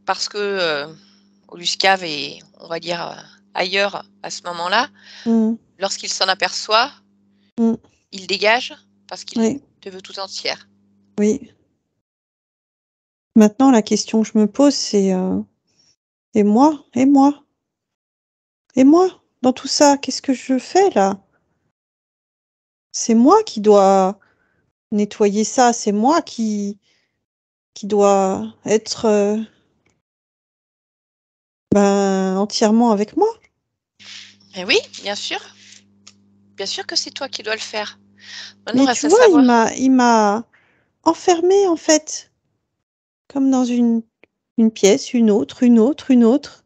[SPEAKER 1] parce que, Oluskave est, on va dire, ailleurs à ce moment-là,
[SPEAKER 3] mmh,
[SPEAKER 1] lorsqu'il s'en aperçoit,
[SPEAKER 3] mmh,
[SPEAKER 1] il dégage parce qu'il
[SPEAKER 3] oui,
[SPEAKER 1] te veut tout entière.
[SPEAKER 3] oui. Maintenant la question que je me pose c'est, et moi? Et moi? Et moi? Dans tout ça, qu'est-ce que je fais là? C'est moi qui dois nettoyer ça, c'est moi qui dois être, ben, entièrement avec moi.
[SPEAKER 1] Et oui, bien sûr que c'est toi qui dois le faire. Maintenant
[SPEAKER 3] Mais
[SPEAKER 1] reste
[SPEAKER 3] tu
[SPEAKER 1] à
[SPEAKER 3] vois, il
[SPEAKER 1] savoir
[SPEAKER 3] m'a il m'a enfermée en fait, comme dans une pièce, une autre, une autre, une autre.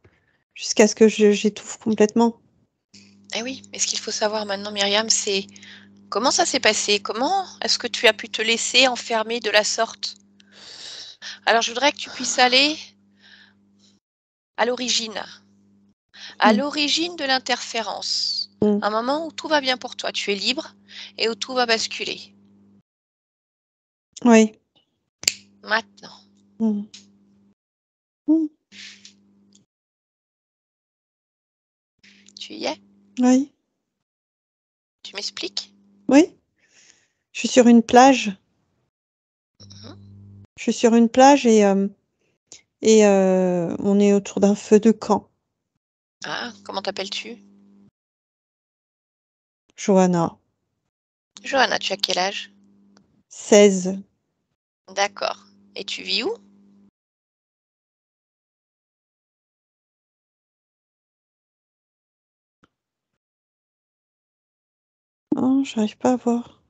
[SPEAKER 3] jusqu'à ce que j'étouffe complètement.
[SPEAKER 1] Eh oui, mais ce qu'il faut savoir maintenant, Myriam, c'est comment ça s'est passé? Comment est-ce que tu as pu te laisser enfermer de la sorte? Alors, je voudrais que tu puisses aller à l'origine
[SPEAKER 3] Mmh.
[SPEAKER 1] de l'interférence.
[SPEAKER 3] Mmh.
[SPEAKER 1] Un moment où tout va bien pour toi, tu es libre et où tout va basculer.
[SPEAKER 3] Oui.
[SPEAKER 1] Maintenant,
[SPEAKER 3] Mmh. Mmh.
[SPEAKER 1] tu y es?
[SPEAKER 3] Oui.
[SPEAKER 1] Tu m'expliques?
[SPEAKER 3] Oui. Je suis sur une plage.
[SPEAKER 1] Mmh.
[SPEAKER 3] Je suis sur une plage et on est autour d'un feu de camp.
[SPEAKER 1] Ah, comment t'appelles-tu?
[SPEAKER 3] Johanna,
[SPEAKER 1] Johanna, tu as quel âge?
[SPEAKER 3] 16.
[SPEAKER 1] D'accord. Et tu vis où?
[SPEAKER 3] Oh, j'arrive pas à voir.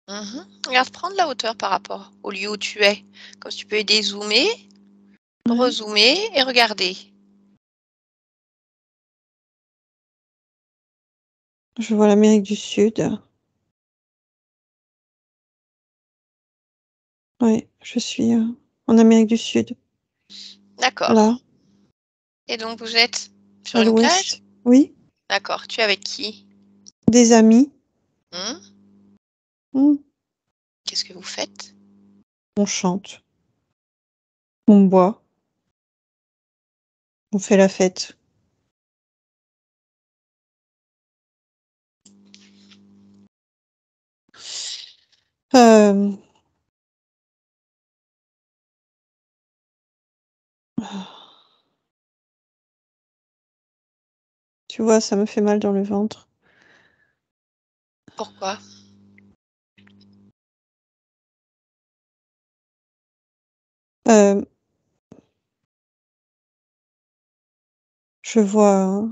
[SPEAKER 1] Mmh. Regarde, prends de la hauteur par rapport au lieu où tu es. Comme ça, tu peux dézoomer,
[SPEAKER 3] Ouais.
[SPEAKER 1] rezoomer et regarder.
[SPEAKER 3] Je vois l'Amérique du Sud. Oui, je suis, en Amérique du Sud, là,
[SPEAKER 1] D'accord. Et donc vous êtes sur
[SPEAKER 3] à
[SPEAKER 1] une plage?
[SPEAKER 3] l'ouest. Oui,
[SPEAKER 1] D'accord. Tu es avec qui?
[SPEAKER 3] des amis.
[SPEAKER 1] Mmh.
[SPEAKER 3] Mmh.
[SPEAKER 1] Qu'est-ce que vous faites?
[SPEAKER 3] On chante, on boit, on fait la fête. Hem, tu vois, ça me fait mal dans le ventre.
[SPEAKER 1] Pourquoi?
[SPEAKER 3] Hem, je vois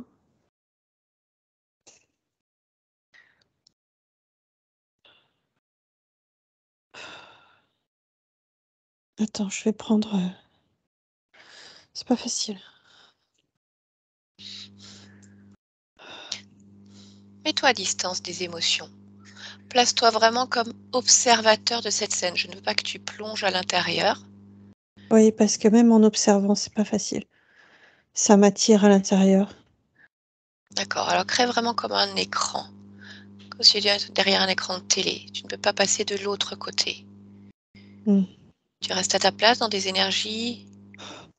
[SPEAKER 3] attends, je vais prendre, c'est pas facile.
[SPEAKER 1] Mets-toi à distance des émotions. Place-toi vraiment comme observateur de cette scène. Je ne veux pas que tu plonges à l'intérieur.
[SPEAKER 3] Oui, parce que même en observant, c'est pas facile. Ça m'attire à l'intérieur.
[SPEAKER 1] D'accord. Alors crée vraiment comme un écran. Comme si tu étais derrière un écran de télé. Tu ne peux pas passer de l'autre côté.
[SPEAKER 3] Mmh.
[SPEAKER 1] Tu restes à ta place dans des énergies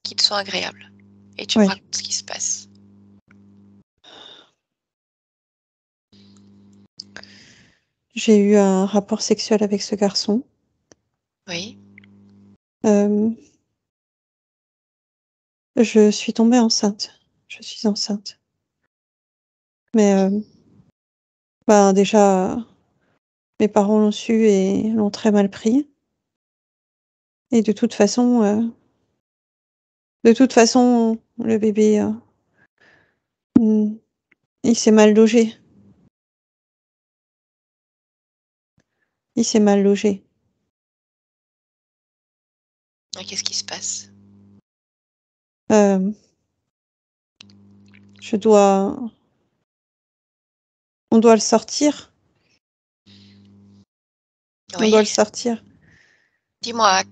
[SPEAKER 1] qui te sont agréables. Et tu me
[SPEAKER 3] Ouais,
[SPEAKER 1] racontes ce qui se passe.
[SPEAKER 3] j'ai eu un rapport sexuel avec ce garçon.
[SPEAKER 1] Oui.
[SPEAKER 3] Hem, je suis tombée enceinte. Je suis enceinte. Mais, ben, déjà, mes parents l'ont su et l'ont très mal pris et de toute façon, le bébé, mmh, il s'est mal logé. Il s'est mal logé.
[SPEAKER 1] Et qu'est-ce qui se passe?
[SPEAKER 3] Hem, je dois on doit le sortir. On doit le
[SPEAKER 1] Oui.
[SPEAKER 3] sortir.
[SPEAKER 1] Dis-moi,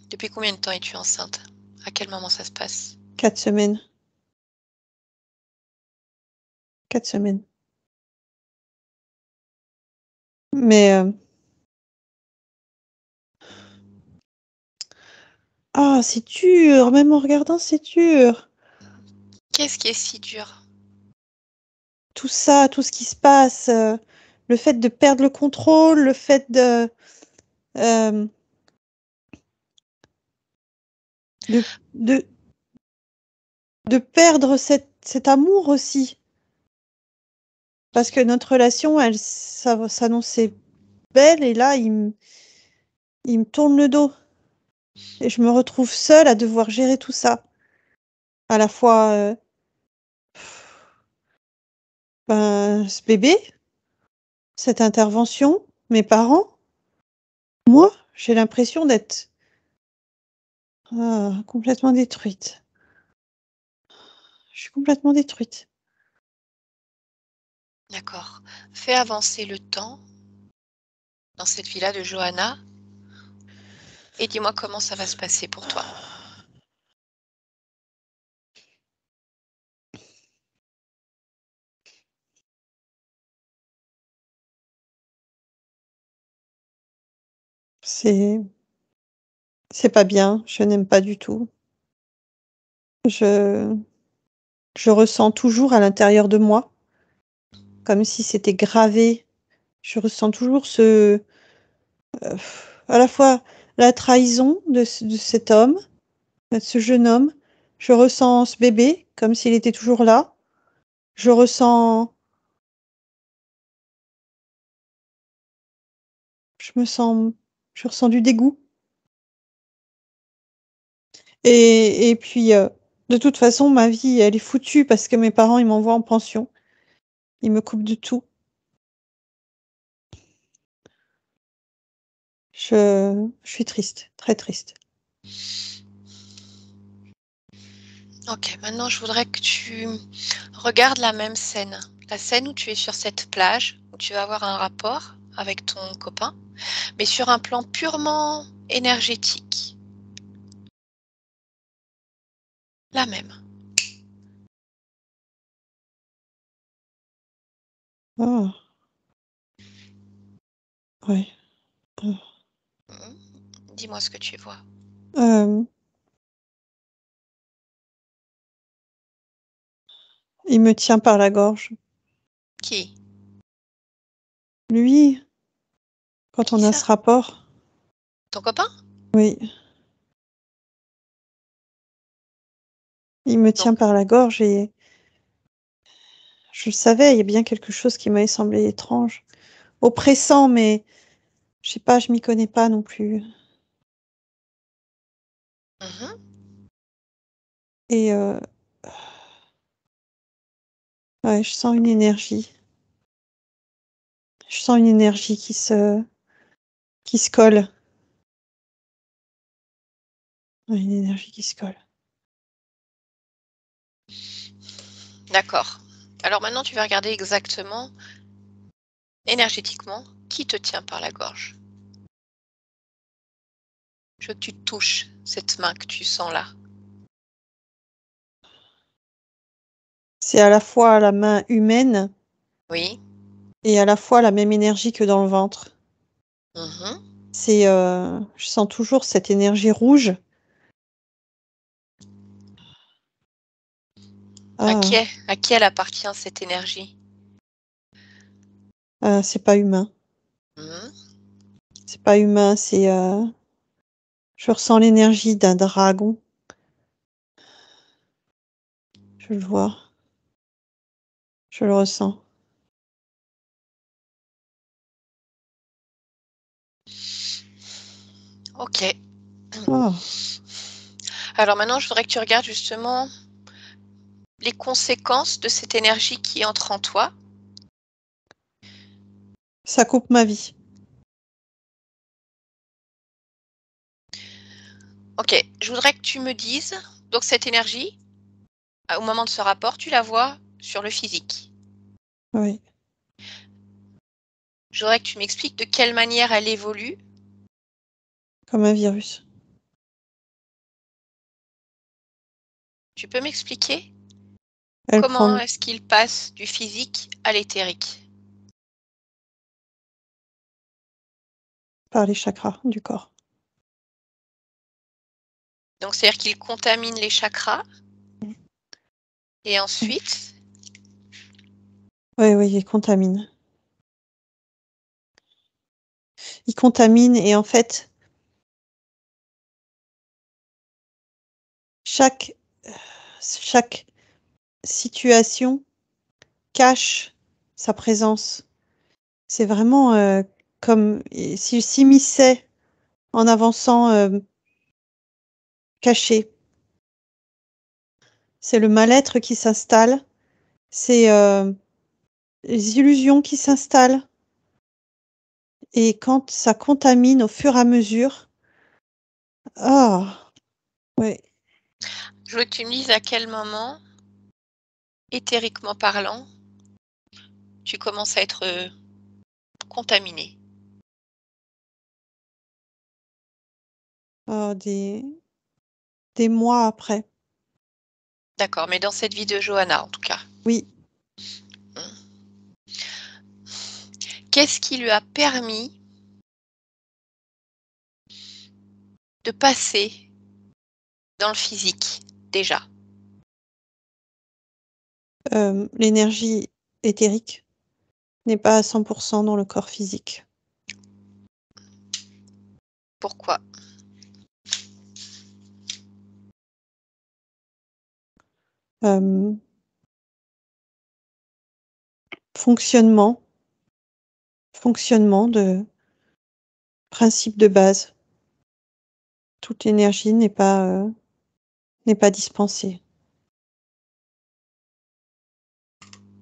[SPEAKER 1] depuis combien de temps es-tu enceinte? À quel moment ça se passe?
[SPEAKER 3] 4 semaines. 4 semaines. Mais, ah, c'est dur! Même en regardant, c'est dur.
[SPEAKER 1] Qu'est-ce qui est si dur?
[SPEAKER 3] Tout ça, tout ce qui se passe, le fait de perdre le contrôle, le fait hem, de de de perdre cet amour aussi. Parce que notre relation, elle s'annonçait belle et là, il me tourne le dos et je me retrouve seule à devoir gérer tout ça. À la fois, ben, ce bébé, cette intervention, mes parents, moi, j'ai l'impression d'être, complètement détruite. Je suis complètement détruite.
[SPEAKER 1] D'accord. Fais avancer le temps dans cette villa de Johanna et dis-moi comment ça va se passer pour toi.
[SPEAKER 3] C'est pas bien, je n'aime pas du tout. Je ressens toujours à l'intérieur de moi, comme si c'était gravé. Je ressens toujours heu, à la fois la trahison de cet homme, de ce jeune homme. Je ressens ce bébé comme s'il était toujours là. Je ressens je me sens je ressens du dégoût et puis, de toute façon, ma vie, elle est foutue parce que mes parents, ils m'envoient en pension. Ils me coupent de tout. Je suis triste, très triste.
[SPEAKER 1] Ok, maintenant je voudrais que tu regardes la même scène. La scène où tu es sur cette plage, où tu vas avoir un rapport avec ton copain, mais sur un plan purement énergétique. La même.
[SPEAKER 3] Ah! Ouais. Mmh.
[SPEAKER 1] Dis-moi ce que tu vois.
[SPEAKER 3] Hem, il me tient par la gorge.
[SPEAKER 1] Qui?
[SPEAKER 3] Lui, quand
[SPEAKER 1] Qui
[SPEAKER 3] on a
[SPEAKER 1] ça?
[SPEAKER 3] ce rapport,
[SPEAKER 1] Ton copain?
[SPEAKER 3] oui, il me tient
[SPEAKER 1] Donc,
[SPEAKER 3] par la gorge et je le savais, il y a bien quelque chose qui m'avait semblé étrange, oppressant, mais je sais pas, je m'y connais pas non plus
[SPEAKER 1] mhm,
[SPEAKER 3] et ouais, je sens une énergie. Je sens une énergie qui se colle. Ouais, une énergie qui se colle.
[SPEAKER 1] d'accord. Alors maintenant, tu vas regarder exactement, énergétiquement, qui te tient par la gorge. Je veux que tu touches cette main que tu sens là.
[SPEAKER 3] C'est à la fois la main humaine
[SPEAKER 1] Oui.
[SPEAKER 3] et à la fois la même énergie que dans le ventre.
[SPEAKER 1] Mhm.
[SPEAKER 3] Je sens toujours cette énergie rouge. Ah,
[SPEAKER 1] À qui elle appartient cette énergie?
[SPEAKER 3] c'est pas humain.
[SPEAKER 1] Mhm.
[SPEAKER 3] C'est pas humain, je ressens l'énergie d'un dragon. Je le vois, je le ressens.
[SPEAKER 1] Ok.
[SPEAKER 3] Oh,
[SPEAKER 1] Alors maintenant, je voudrais que tu regardes justement les conséquences de cette énergie qui entre en toi.
[SPEAKER 3] ça coupe ma vie.
[SPEAKER 1] Ok, je voudrais que tu me dises, donc cette énergie, au moment de ce rapport, tu la vois sur le physique.
[SPEAKER 3] Oui,
[SPEAKER 1] Je voudrais que tu m'expliques de quelle manière elle évolue.
[SPEAKER 3] comme un virus.
[SPEAKER 1] Tu peux m'expliquer
[SPEAKER 3] Elle
[SPEAKER 1] comment
[SPEAKER 3] prend
[SPEAKER 1] est-ce qu'il passe du physique à l'éthérique?
[SPEAKER 3] par les chakras du corps.
[SPEAKER 1] Donc c'est-à-dire qu'il contamine les chakras et
[SPEAKER 3] Oui,
[SPEAKER 1] ensuite,
[SPEAKER 3] oui, oui, il contamine. Il contamine et en fait, chaque, chaque situation cache sa présence. C'est vraiment, comme s'il s'immisçait en avançant, caché. C'est le mal-être qui s'installe, c'est, les illusions qui s'installent et quand ça contamine au fur et à mesure, ah! Ouais,
[SPEAKER 1] je veux que tu me dises à quel moment éthériquement parlant, tu commences à être contaminé.
[SPEAKER 3] Des mois après.
[SPEAKER 1] D'accord, mais dans cette vie de Johanna, en tout cas.
[SPEAKER 3] Oui.
[SPEAKER 1] Qu'est-ce qui lui a permis de passer dans le physique, déjà?
[SPEAKER 3] L'énergie éthérique n'est pas à 100% dans le corps physique.
[SPEAKER 1] Pourquoi?
[SPEAKER 3] Fonctionnement de principe de base. Toute l'énergie n'est pas dispensée.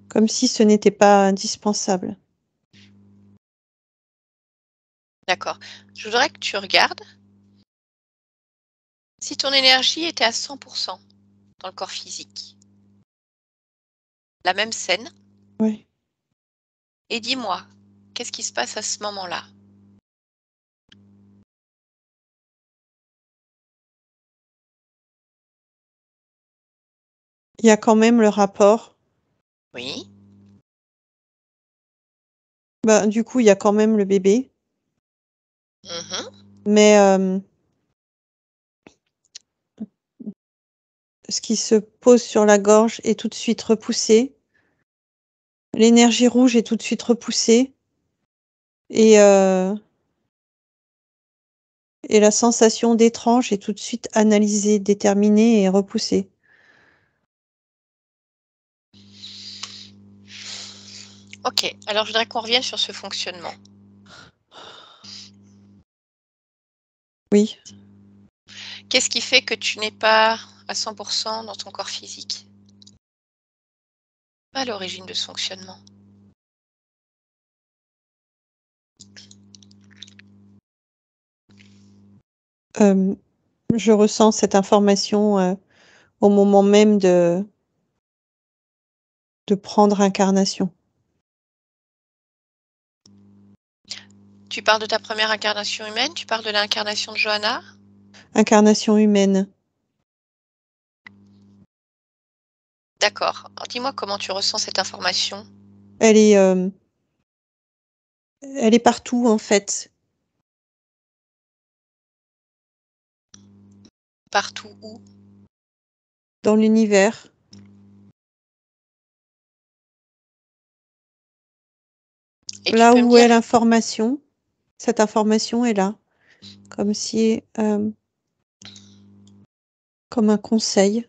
[SPEAKER 3] Comme si ce n'était pas indispensable.
[SPEAKER 1] D'accord. Je voudrais que tu regardes si ton énergie était à 100% dans le corps physique. La même scène.
[SPEAKER 3] Oui.
[SPEAKER 1] Et dis-moi, qu'est-ce qui se passe à ce moment-là?
[SPEAKER 3] Il y a quand même le rapport.
[SPEAKER 1] Oui.
[SPEAKER 3] Du coup, il y a quand même le bébé.
[SPEAKER 1] Mhm.
[SPEAKER 3] Mais ce qui se pose sur la gorge est tout de suite repoussé. L'énergie rouge est tout de suite repoussée. Et la sensation d'étrange est tout de suite analysée, déterminée et repoussée.
[SPEAKER 1] Ok, alors je voudrais qu'on revienne sur ce fonctionnement.
[SPEAKER 3] Oui.
[SPEAKER 1] Qu'est-ce qui fait que tu n'es pas à 100% dans ton corps physique? Pas l'origine de ce fonctionnement.
[SPEAKER 3] Je ressens cette information au moment même de prendre incarnation.
[SPEAKER 1] Tu parles de ta première incarnation humaine? Tu parles de l'incarnation de Johanna?
[SPEAKER 3] Incarnation humaine.
[SPEAKER 1] D'accord. Alors dis-moi comment tu ressens cette information.
[SPEAKER 3] Elle est partout en fait.
[SPEAKER 1] Partout où?
[SPEAKER 3] Dans l'univers.
[SPEAKER 1] Et tu
[SPEAKER 3] Là
[SPEAKER 1] peux me
[SPEAKER 3] où est
[SPEAKER 1] dire,
[SPEAKER 3] l'information, cette information est là. Comme si, comme un conseil.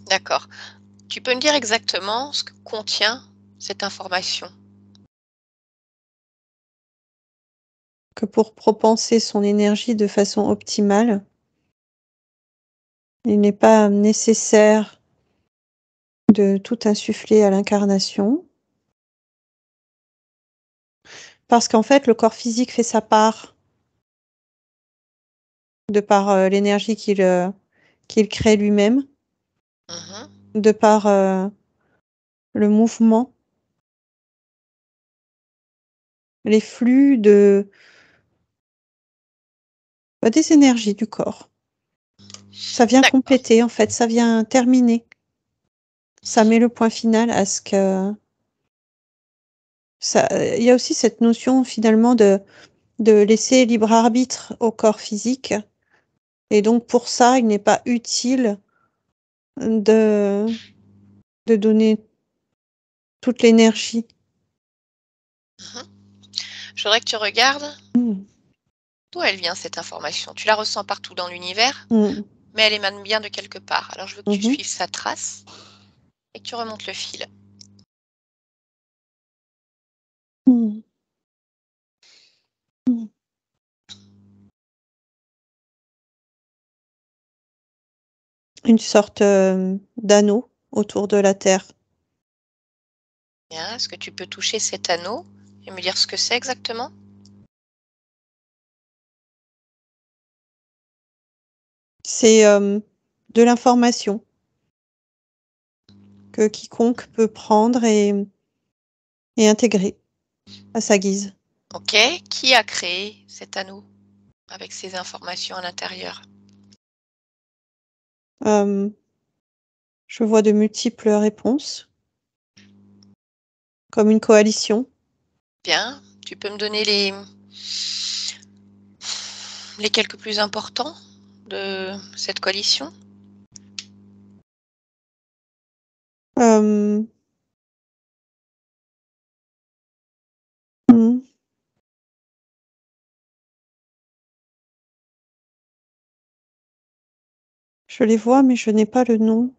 [SPEAKER 1] d'accord. Tu peux me dire exactement ce que contient cette information?
[SPEAKER 3] Que pour propenser son énergie de façon optimale, il n'est pas nécessaire de tout insuffler à l'incarnation. Parce qu'en fait, le corps physique fait sa part, de par l'énergie qu'il crée lui-même,
[SPEAKER 1] Mhm.
[SPEAKER 3] de par le mouvement, les flux des énergies du corps. Ça vient
[SPEAKER 1] D'accord.
[SPEAKER 3] compléter, en fait, ça vient terminer. Ça met le point final à ce que ça. Il y a aussi cette notion finalement de laisser libre arbitre au corps physique. Et donc pour ça, il n'est pas utile de donner toute l'énergie.
[SPEAKER 1] Mhm. Je voudrais que tu regardes
[SPEAKER 3] Mmh.
[SPEAKER 1] d'où elle vient cette information. Tu la ressens partout dans l'univers,
[SPEAKER 3] Mmh.
[SPEAKER 1] mais elle émane bien de quelque part. Alors je veux que tu
[SPEAKER 3] Mmh.
[SPEAKER 1] suives sa trace et que tu remontes le fil.
[SPEAKER 3] Mmh. Mmh. Une sorte, d'anneau autour de la Terre.
[SPEAKER 1] Bien, est-ce que tu peux toucher cet anneau et me dire ce que c'est exactement?
[SPEAKER 3] C'est, de l'information. que quiconque peut prendre et intégrer à sa guise.
[SPEAKER 1] Ok. Qui a créé cet anneau avec ces informations à l'intérieur?
[SPEAKER 3] Je vois de multiples réponses, comme une coalition.
[SPEAKER 1] Bien. Tu peux me donner les quelques plus importants de cette coalition?
[SPEAKER 3] Hmm. Je les vois, mais je n'ai pas le nom.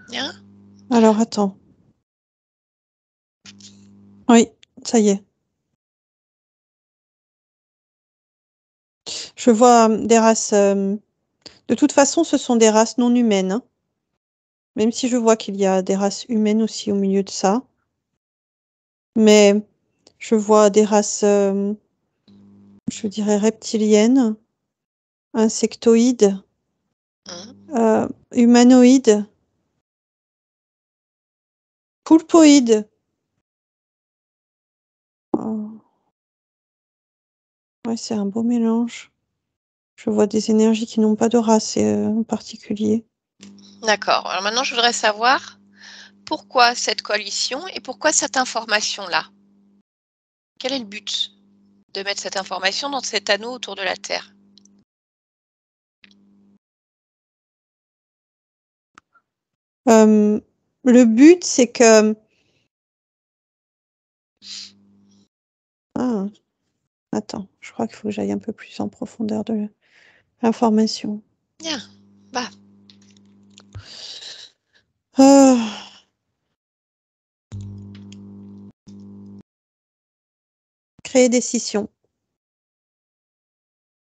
[SPEAKER 1] Bien.
[SPEAKER 3] Alors, attends. Oui, ça y est. Je vois des races... De toute façon, ce sont des races non humaines, hein. Même si je vois qu'il y a des races humaines aussi au milieu de ça. Mais je vois des races, je dirais reptiliennes, insectoïdes, humanoïdes, poulpoïdes. Oh. Ouais, c'est un beau mélange. Je vois des énergies qui n'ont pas de race en particulier.
[SPEAKER 1] D'accord. Alors maintenant, je voudrais savoir pourquoi cette coalition et pourquoi cette information-là? Quel est le but de mettre cette information dans cet anneau autour de la Terre?
[SPEAKER 3] Le but, c'est que... Ah, attends, je crois qu'il faut que j'aille un peu plus en profondeur de l'information.
[SPEAKER 1] Bien. Bah.
[SPEAKER 3] Créer des scissions.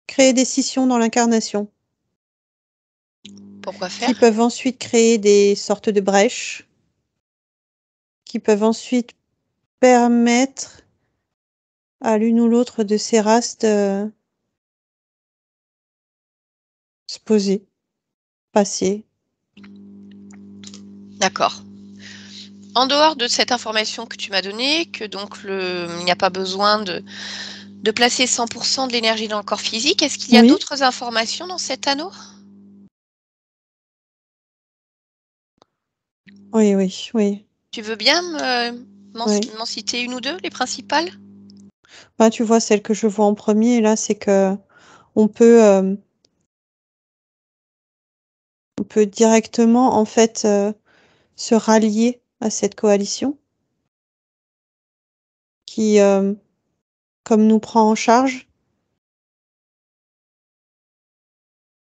[SPEAKER 3] Créer des scissions dans l'incarnation.
[SPEAKER 1] Pourquoi
[SPEAKER 3] Qui
[SPEAKER 1] faire?
[SPEAKER 3] peuvent ensuite créer des sortes de brèches. Qui peuvent ensuite permettre à l'une ou l'autre de ces races de se poser, passer.
[SPEAKER 1] D'accord. En dehors de cette information que tu m'as donnée, que donc il n'y a pas besoin de placer 100% de l'énergie dans le corps physique, est-ce qu'il y a
[SPEAKER 3] Oui,
[SPEAKER 1] d'autres informations dans cet anneau?
[SPEAKER 3] oui, oui, oui,
[SPEAKER 1] Tu veux bien
[SPEAKER 3] oui.
[SPEAKER 1] m'en citer une ou deux, les principales?
[SPEAKER 3] Bah, tu vois, celle que je vois en premier, là, c'est que on peut directement, en fait, se rallier à cette coalition qui, comme nous prend en charge,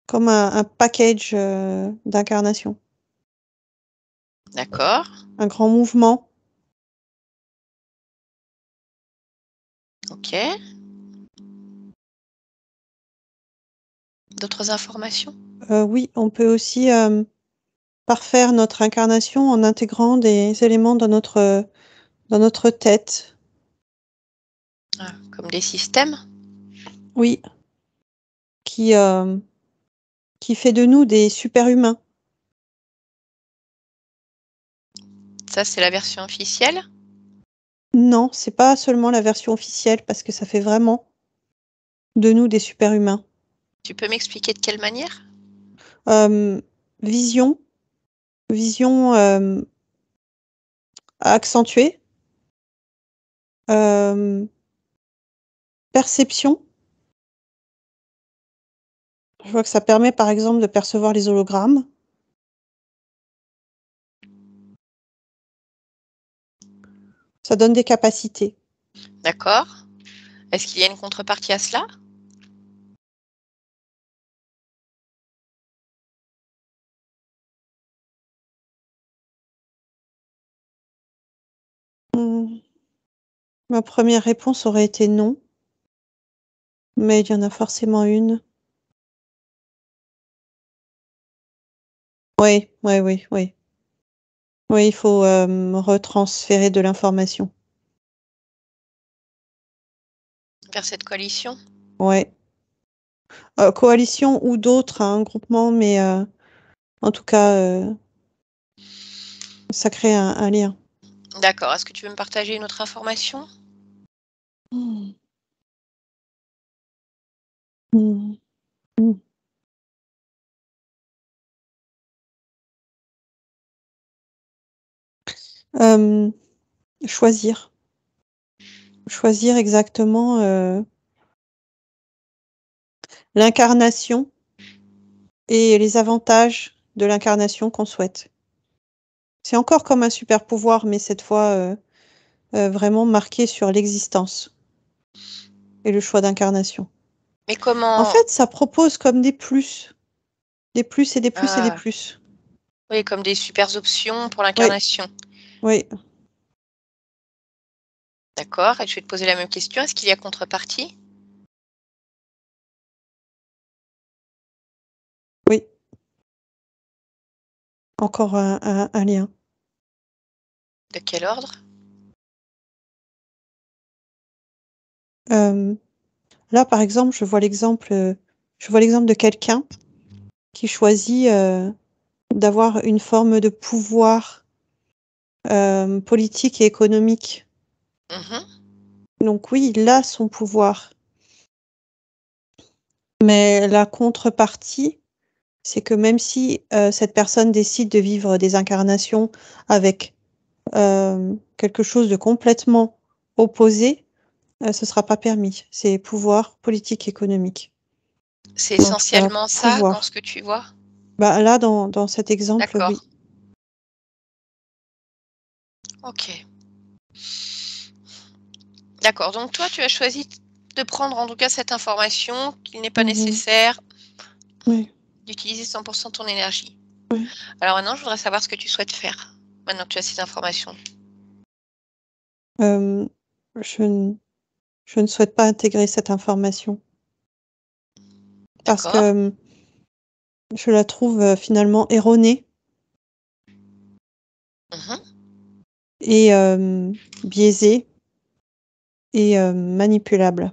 [SPEAKER 3] comme un package d'incarnation.
[SPEAKER 1] D'accord.
[SPEAKER 3] Un grand mouvement.
[SPEAKER 1] Ok. D'autres informations?
[SPEAKER 3] Oui, on peut aussi parfaire notre incarnation en intégrant des éléments dans notre tête.
[SPEAKER 1] Ah, comme des systèmes?
[SPEAKER 3] Oui, qui, euh, qui fait de nous des super-humains.
[SPEAKER 1] Ça, c'est la version officielle.
[SPEAKER 3] Non, c'est pas seulement la version officielle, parce que ça fait vraiment de nous des super-humains.
[SPEAKER 1] Tu peux m'expliquer de quelle manière?
[SPEAKER 3] Euh, vision, vision accentuée, euh, perception. Je vois que ça permet par exemple de percevoir les hologrammes. Ça donne des capacités.
[SPEAKER 1] D'accord. Est-ce qu'il y a une contrepartie à cela?
[SPEAKER 3] Hmm. Ma première réponse aurait été non, mais il y en a forcément une. Oui, oui, oui, oui. Oui, il faut retransférer de l'information.
[SPEAKER 1] Vers cette coalition?
[SPEAKER 3] Ouais. Coalition ou d'autres, hein, groupement, mais en tout cas, ça crée un lien.
[SPEAKER 1] D'accord. Est-ce que tu veux me partager une autre information?
[SPEAKER 3] Mmh. Mmh. Mmh. Hem, choisir. Choisir exactement, l'incarnation et les avantages de l'incarnation qu'on souhaite. C'est encore comme un super pouvoir, mais cette fois, vraiment marqué sur l'existence et le choix d'incarnation.
[SPEAKER 1] Mais
[SPEAKER 3] En
[SPEAKER 1] comment
[SPEAKER 3] fait, ça propose comme des plus et des plus et des
[SPEAKER 1] ah,
[SPEAKER 3] plus.
[SPEAKER 1] oui, comme des supers options pour
[SPEAKER 3] Oui,
[SPEAKER 1] l'incarnation.
[SPEAKER 3] oui,
[SPEAKER 1] D'accord, et je vais te poser la même question. Est-ce qu'il y a contrepartie?
[SPEAKER 3] oui, encore un lien.
[SPEAKER 1] De quel ordre?
[SPEAKER 3] Hem, là, par exemple, je vois l'exemple de quelqu'un qui choisit, d'avoir une forme de pouvoir, politique et économique.
[SPEAKER 1] Mmh.
[SPEAKER 3] Donc oui, il a son pouvoir, mais la contrepartie, c'est que même si, cette personne décide de vivre des incarnations avec, quelque chose de complètement opposé, ce sera pas permis. C'est pouvoir politique, économique.
[SPEAKER 1] C'est
[SPEAKER 3] En tout cas,
[SPEAKER 1] essentiellement ça dans ce
[SPEAKER 3] pouvoir.
[SPEAKER 1] que tu vois?
[SPEAKER 3] Bah, là, dans cet exemple,
[SPEAKER 1] D'accord,
[SPEAKER 3] oui.
[SPEAKER 1] OK. D'accord, donc toi, tu as choisi de prendre en tout cas cette information qu'il n'est pas
[SPEAKER 3] Mmh.
[SPEAKER 1] nécessaire
[SPEAKER 3] Oui,
[SPEAKER 1] d'utiliser 100 ton énergie.
[SPEAKER 3] oui.
[SPEAKER 1] Alors maintenant, je voudrais savoir ce que tu souhaites faire, maintenant que tu as ces informations.
[SPEAKER 3] Hem, je n je ne souhaite pas intégrer cette information parce que,
[SPEAKER 1] D'accord?
[SPEAKER 3] je la trouve, finalement erronée
[SPEAKER 1] Mmh.
[SPEAKER 3] et biaisée et manipulable.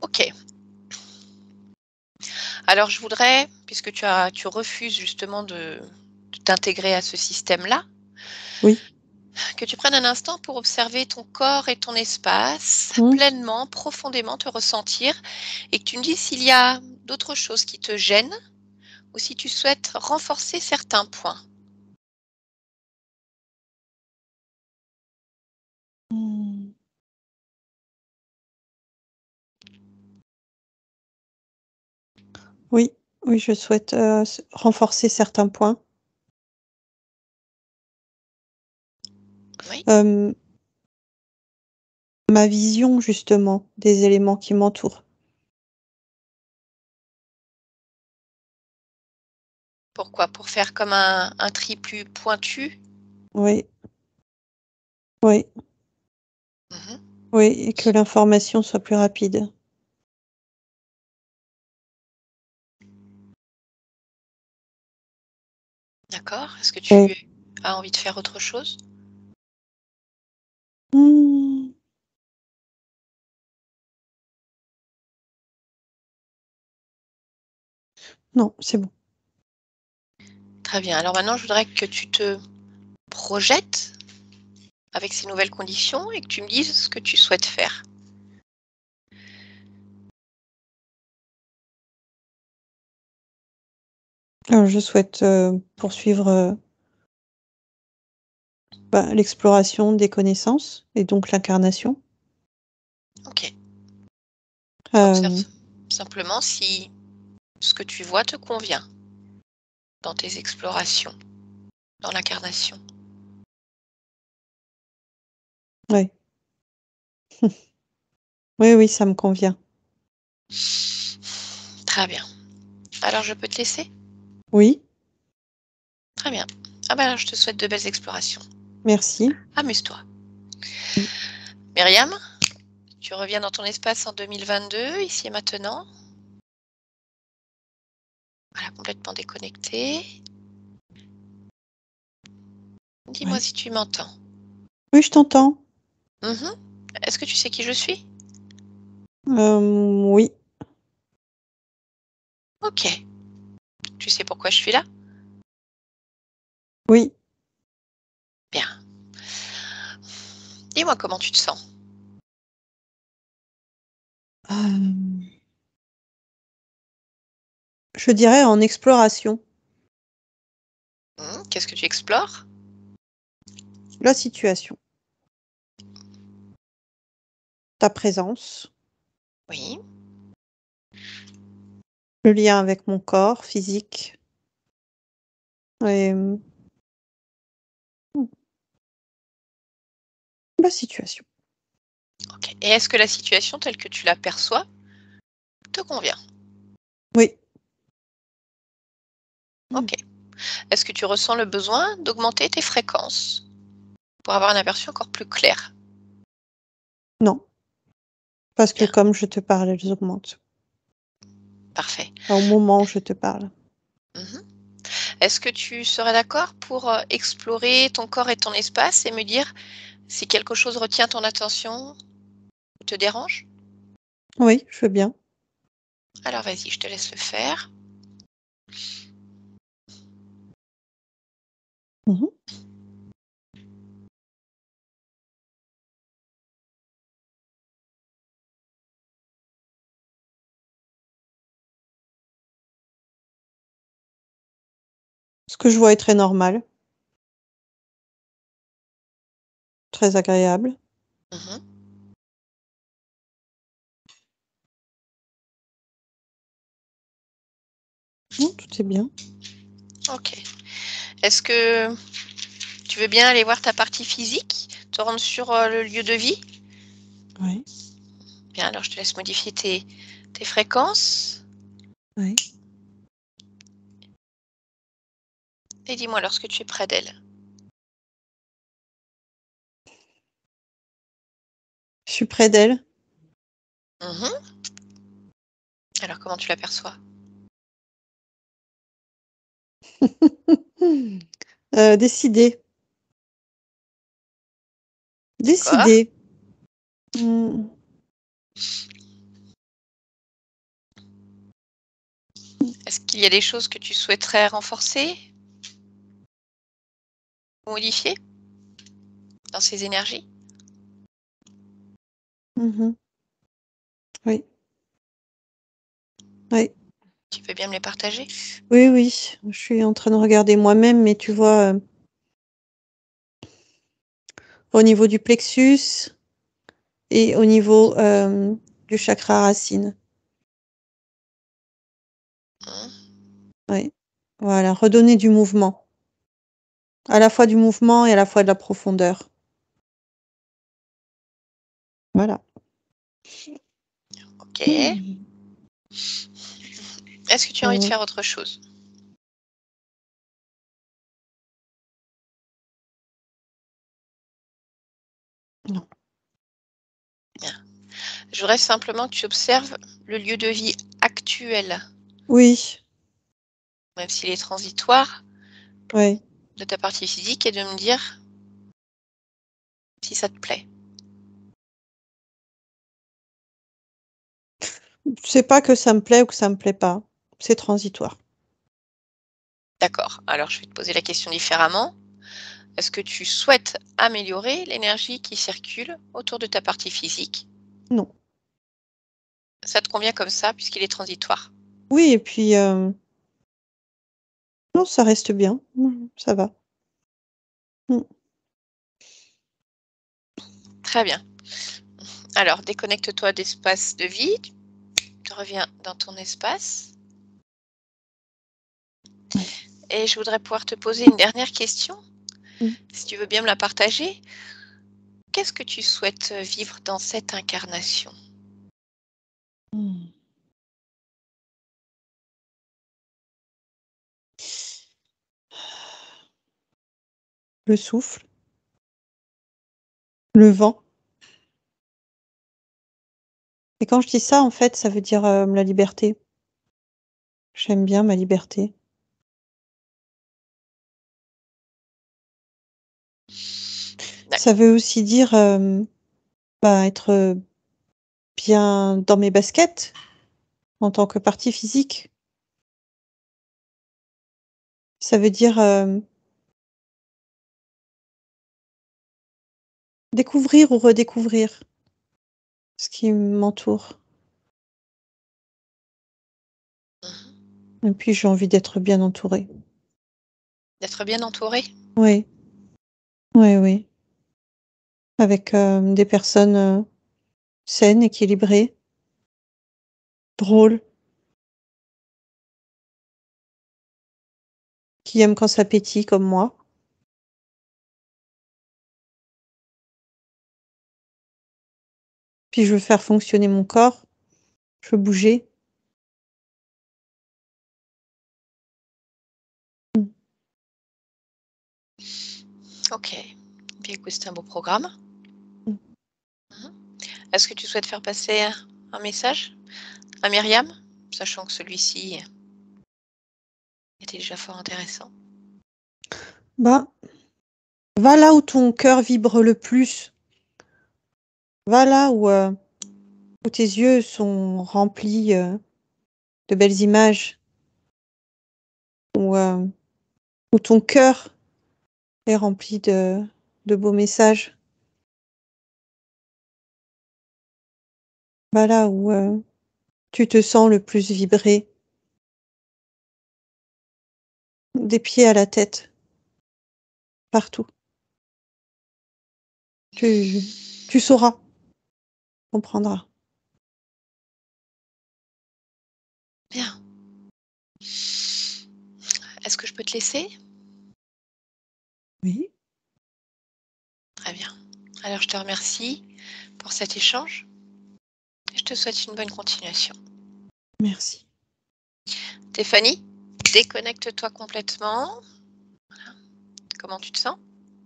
[SPEAKER 1] OK. Alors je voudrais, puisque tu refuses justement de t'intégrer à ce système-là,
[SPEAKER 3] Oui.
[SPEAKER 1] que tu prennes un instant pour observer ton corps et ton espace
[SPEAKER 3] Mmh.
[SPEAKER 1] pleinement, profondément te ressentir et que tu me dises s'il y a d'autres choses qui te gênent ou si tu souhaites renforcer certains points.
[SPEAKER 3] Mmh. Oui, oui, je souhaite, s renforcer certains points.
[SPEAKER 1] Oui?
[SPEAKER 3] Hem, ma vision justement des éléments qui m'entourent.
[SPEAKER 1] Pourquoi? Pour faire comme un tri plus pointu?
[SPEAKER 3] Oui, oui,
[SPEAKER 1] Mmh.
[SPEAKER 3] oui et que l'information soit plus rapide.
[SPEAKER 1] D'accord. Est-ce que
[SPEAKER 3] Oui.
[SPEAKER 1] tu as envie de faire autre chose?
[SPEAKER 3] Mmh, non, c'est bon.
[SPEAKER 1] Très bien. Alors maintenant, je voudrais que tu te projettes avec ces nouvelles conditions et que tu me dises ce que tu souhaites faire.
[SPEAKER 3] Je souhaite, poursuivre, bah, l'exploration des connaissances et donc l'incarnation.
[SPEAKER 1] OK.
[SPEAKER 3] Hem,
[SPEAKER 1] Observe simplement si ce que tu vois te convient dans tes explorations, dans l'incarnation.
[SPEAKER 3] ouais. Oui, oui, ça me convient.
[SPEAKER 1] Très bien. Alors je peux te laisser?
[SPEAKER 3] Oui,
[SPEAKER 1] Très bien. Ah ben, je te souhaite de belles explorations.
[SPEAKER 3] merci.
[SPEAKER 1] Amuse-toi.
[SPEAKER 3] Mmh,
[SPEAKER 1] Myriam, tu reviens dans ton espace en 2022, ici et maintenant. Voilà, complètement déconnectée. Dis-moi
[SPEAKER 3] ouais.
[SPEAKER 1] si tu m'entends.
[SPEAKER 3] Oui, je t'entends.
[SPEAKER 1] Mmh. Est-ce que tu sais qui je suis?
[SPEAKER 3] Oui,
[SPEAKER 1] OK. Tu sais pourquoi je suis là?
[SPEAKER 3] Oui.
[SPEAKER 1] Bien. Dis-moi comment tu te sens?
[SPEAKER 3] Je dirais en exploration.
[SPEAKER 1] Qu'est-ce que tu explores?
[SPEAKER 3] La situation, ta présence,
[SPEAKER 1] Oui.
[SPEAKER 3] le lien avec mon corps physique et la situation.
[SPEAKER 1] OK. Et est-ce que la situation telle que tu l'aperçois te convient?
[SPEAKER 3] Oui.
[SPEAKER 1] OK. Est-ce que tu ressens le besoin d'augmenter tes fréquences pour avoir un aperçu encore plus clair?
[SPEAKER 3] Non, parce que
[SPEAKER 1] Bien,
[SPEAKER 3] comme je te parle, elles augmentent.
[SPEAKER 1] parfait.
[SPEAKER 3] Au moment où je te parle.
[SPEAKER 1] Mmh. Est-ce que tu serais d'accord pour, explorer ton corps et ton espace et me dire si quelque chose retient ton attention ou te dérange?
[SPEAKER 3] Oui, je veux bien.
[SPEAKER 1] Alors vas-y, je te laisse le faire.
[SPEAKER 3] Mmh. Ce que je vois est très normal, très agréable.
[SPEAKER 1] Mmh.
[SPEAKER 3] Tout est bien.
[SPEAKER 1] OK. Est-ce que tu veux bien aller voir ta partie physique? Te rendre sur, le lieu de vie?
[SPEAKER 3] Oui,
[SPEAKER 1] Bien, alors je te laisse modifier tes fréquences
[SPEAKER 3] oui.
[SPEAKER 1] et dis-moi lorsque tu es près d'elle.
[SPEAKER 3] Je suis près d'elle.
[SPEAKER 1] Mmh. Alors comment tu l'aperçois?
[SPEAKER 3] Décidée,
[SPEAKER 1] D'accord.
[SPEAKER 3] décidée. Mmh.
[SPEAKER 1] Est-ce qu'il y a des choses que tu souhaiterais renforcer ou modifier dans ces énergies?
[SPEAKER 3] Mmh. Oui, oui.
[SPEAKER 1] Tu veux bien me les partager?
[SPEAKER 3] Oui, oui, je suis en train de regarder moi-même, mais tu vois, au niveau du plexus et au niveau, du chakra racine.
[SPEAKER 1] Mmh.
[SPEAKER 3] Oui, voilà, redonner du mouvement. À la fois du mouvement et à la fois de la profondeur. Voilà.
[SPEAKER 1] OK. Est-ce que tu as envie de
[SPEAKER 3] Mmh.
[SPEAKER 1] faire autre chose?
[SPEAKER 3] Non.
[SPEAKER 1] Bien. Je voudrais simplement que tu observes le lieu de vie actuel,
[SPEAKER 3] Oui,
[SPEAKER 1] même s'il est transitoire,
[SPEAKER 3] oui.
[SPEAKER 1] de ta partie physique et de me dire si ça te plaît.
[SPEAKER 3] C'est pas que ça me plaît ou que ça me plaît pas, c'est transitoire.
[SPEAKER 1] D'accord. Alors je vais te poser la question différemment. Est-ce que tu souhaites améliorer l'énergie qui circule autour de ta partie physique?
[SPEAKER 3] Non.
[SPEAKER 1] Ça te convient comme ça puisqu'il est transitoire?
[SPEAKER 3] Oui et puis, non, ça reste bien. Ça va. Mmh.
[SPEAKER 1] Très bien. Alors déconnecte-toi d'espace de vie, tu reviens dans ton espace
[SPEAKER 3] Oui.
[SPEAKER 1] et je voudrais pouvoir te poser une dernière question,
[SPEAKER 3] Mmh.
[SPEAKER 1] si tu veux bien me la partager. Qu'est-ce que tu souhaites, vivre dans cette incarnation?
[SPEAKER 3] Mmh. Le souffle, le vent et quand je dis ça, en fait, ça veut dire, la liberté. J'aime bien ma liberté. Ça
[SPEAKER 1] D'accord.
[SPEAKER 3] veut aussi dire, bah, être, bien dans mes baskets en tant que partie physique. Ça veut dire, découvrir ou redécouvrir ce qui m'entoure. Et puis j'ai envie d'être bien entourée.
[SPEAKER 1] D'être bien entouré?
[SPEAKER 3] Oui, oui, oui. Avec des personnes saines, équilibrées, drôles, qui aiment quand ça pétille comme moi. Puis je veux faire fonctionner mon corps, je veux bouger. Mmh.
[SPEAKER 1] OK. Bien écoute, c'est un beau programme.
[SPEAKER 3] Mmh.
[SPEAKER 1] Mmh. Est-ce que tu souhaites faire passer un message à Myriam? Sachant que celui-ci était déjà fort intéressant.
[SPEAKER 3] Bah, va là où ton cœur vibre le plus. Va là où tes yeux sont remplis, de belles images, où ton cœur est rempli de beaux messages. Va là où, tu te sens le plus vibrer. Des pieds à la tête, partout. Tu sauras, comprendras.
[SPEAKER 1] Bien. Est-ce que je peux te laisser?
[SPEAKER 3] Oui,
[SPEAKER 1] Très bien. Alors je te remercie pour cet échange et je te souhaite une bonne continuation.
[SPEAKER 3] merci.
[SPEAKER 1] Stéphanie, déconnecte-toi complètement. Comment tu te sens?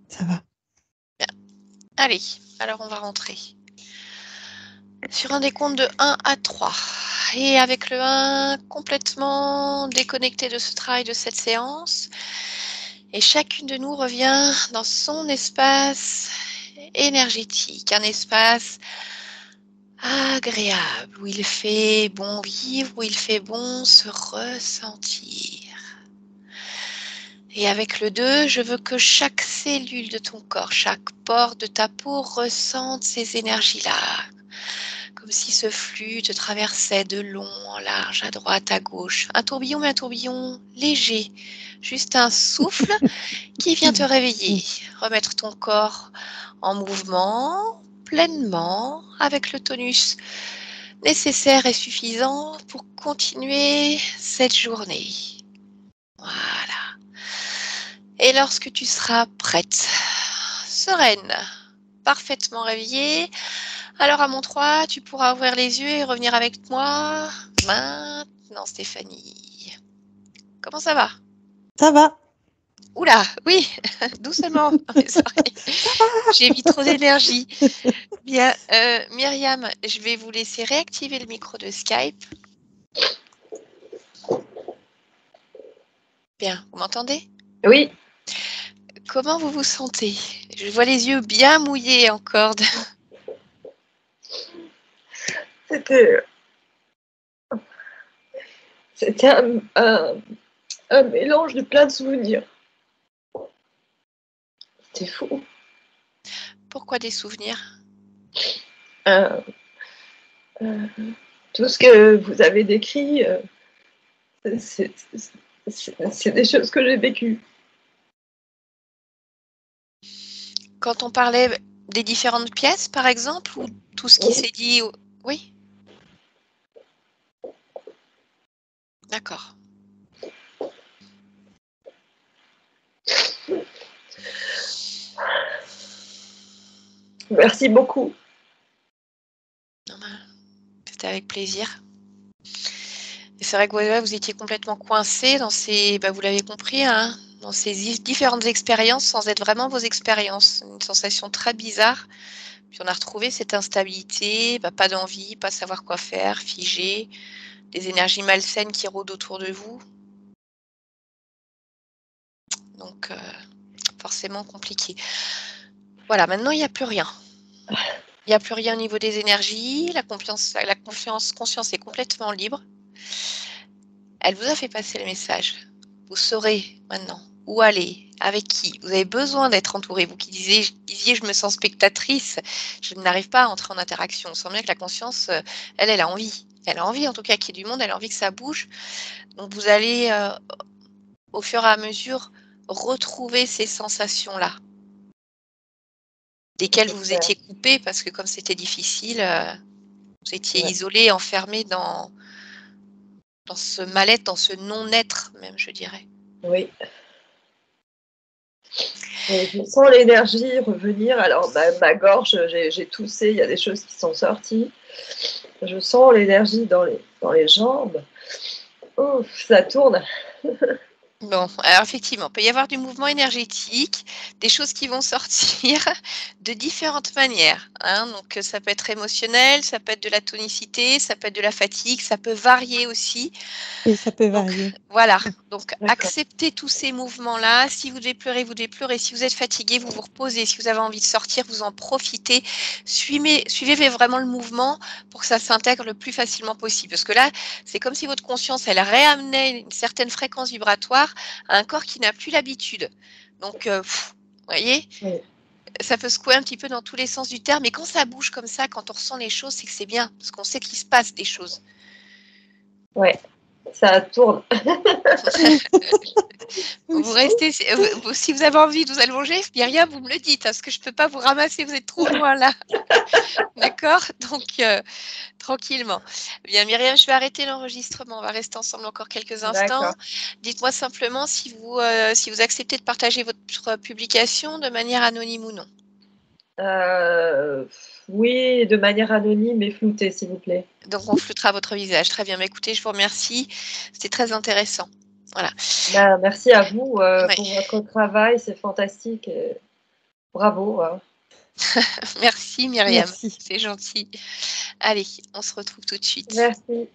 [SPEAKER 3] Ça va.
[SPEAKER 1] Allez, alors on va rentrer. Sur un décompte de 1 à 3. Et avec le 1, complètement déconnecté de ce travail, de cette séance. Et chacune de nous revient dans son espace énergétique, un espace agréable, où il fait bon vivre, où il fait bon se ressentir. Et avec le 2, je veux que chaque cellule de ton corps, chaque pore de ta peau ressente ces énergies-là. Comme si ce flux te traversait de long en large, à droite, à gauche. Un tourbillon, mais un tourbillon léger. Juste un souffle qui vient te réveiller. Remettre ton corps en mouvement pleinement avec le tonus nécessaire et suffisant pour continuer cette journée. Voilà. Et lorsque tu seras prête, sereine, parfaitement réveillée, alors à mon 3, tu pourras ouvrir les yeux et revenir avec moi maintenant, Stéphanie. Comment ça va?
[SPEAKER 3] Ça va.
[SPEAKER 1] Oula, oui, doucement dans mes oreilles. J'ai mis trop d'énergie. Bien, Myriam, je vais vous laisser réactiver le micro de Skype. Bien, vous m'entendez?
[SPEAKER 2] Oui,
[SPEAKER 1] Comment vous vous sentez? Je vois les yeux bien mouillés encore.
[SPEAKER 2] c'était c'était un mélange de plein de souvenirs. C'était fou.
[SPEAKER 1] Pourquoi des souvenirs?
[SPEAKER 2] Euh, euh, tout ce que vous avez décrit, c'est des choses que j'ai vécues.
[SPEAKER 1] Quand on parlait des différentes pièces, par exemple, ou tout ce qui s'est dit... Oui? D'accord.
[SPEAKER 2] Merci beaucoup.
[SPEAKER 1] C'était avec plaisir. Et c'est vrai que ouais, vous étiez complètement coincé dans ces... vous l'avez compris, hein, dans ces différentes expériences sans être vraiment vos expériences. Une sensation très bizarre. Puis on a retrouvé cette instabilité, pas d'envie, pas savoir quoi faire, figé, des énergies malsaines qui rôdent autour de vous. Donc, forcément compliqué. Voilà, maintenant, il n'y a plus rien. Il n'y a plus rien au niveau des énergies. La conscience est complètement libre. Elle vous a fait passer le message. Vous saurez maintenant Où aller? Avec qui? Vous avez besoin d'être entouré. Vous qui disiez, je me sens spectatrice, je n'arrive pas à entrer en interaction. On sent bien que la conscience, elle a envie. Elle a envie en tout cas qu'il y ait du monde, elle a envie que ça bouge. Donc vous allez, au fur et à mesure, retrouver ces sensations-là, desquelles vous vous étiez coupé parce que comme c'était difficile, vous étiez isolé, enfermé dans ce mal-être, dans ce non-être même, je dirais.
[SPEAKER 2] Oui. Et je sens l'énergie revenir. Alors, ma gorge, j'ai toussé, il y a des choses qui sont sorties. Je sens l'énergie dans les jambes. Ouf, ça tourne.
[SPEAKER 1] Bon, alors effectivement, il peut y avoir du mouvement énergétique, des choses qui vont sortir de différentes manières, hein. Donc, ça peut être émotionnel, ça peut être de la tonicité, ça peut être de la fatigue, ça peut varier aussi.
[SPEAKER 3] Oui, ça peut
[SPEAKER 1] Donc,
[SPEAKER 3] varier.
[SPEAKER 1] voilà. Donc,
[SPEAKER 2] D'accord.
[SPEAKER 1] acceptez tous ces mouvements-là. Si vous devez pleurer, vous devez pleurer. Si vous êtes fatigué, vous vous reposez. Si vous avez envie de sortir, vous en profitez. Suivez vraiment le mouvement pour que ça s'intègre le plus facilement possible. Parce que là, c'est comme si votre conscience, elle réamenait une certaine fréquence vibratoire à un corps qui n'a plus l'habitude. Donc, vous voyez,
[SPEAKER 2] Oui.
[SPEAKER 1] ça peut secouer un petit peu dans tous les sens du terme. Mais quand ça bouge comme ça, quand on ressent les choses, c'est que c'est bien. Parce qu'on sait qu'il se passe des choses.
[SPEAKER 2] Ouais, ça tourne.
[SPEAKER 1] Vous restez, si vous avez envie de vous allonger, Myriam, vous me le dites, parce que je ne peux pas vous ramasser, vous êtes trop loin là. D'accord? Donc, tranquillement. Bien, Myriam, je vais arrêter l'enregistrement. On va rester ensemble encore quelques instants. Dites-moi simplement si vous acceptez de partager votre publication de manière anonyme ou non.
[SPEAKER 2] Oui, de manière anonyme et floutée, s'il vous plaît.
[SPEAKER 1] Donc, on floutera votre visage. Très bien. Mais écoutez, je vous remercie. C'était très intéressant. Voilà.
[SPEAKER 2] Merci à vous pour votre travail, c'est fantastique. Bravo.
[SPEAKER 1] Merci, Myriam.
[SPEAKER 3] Merci.
[SPEAKER 1] C'est gentil. Allez, on se retrouve tout de suite.
[SPEAKER 2] Merci.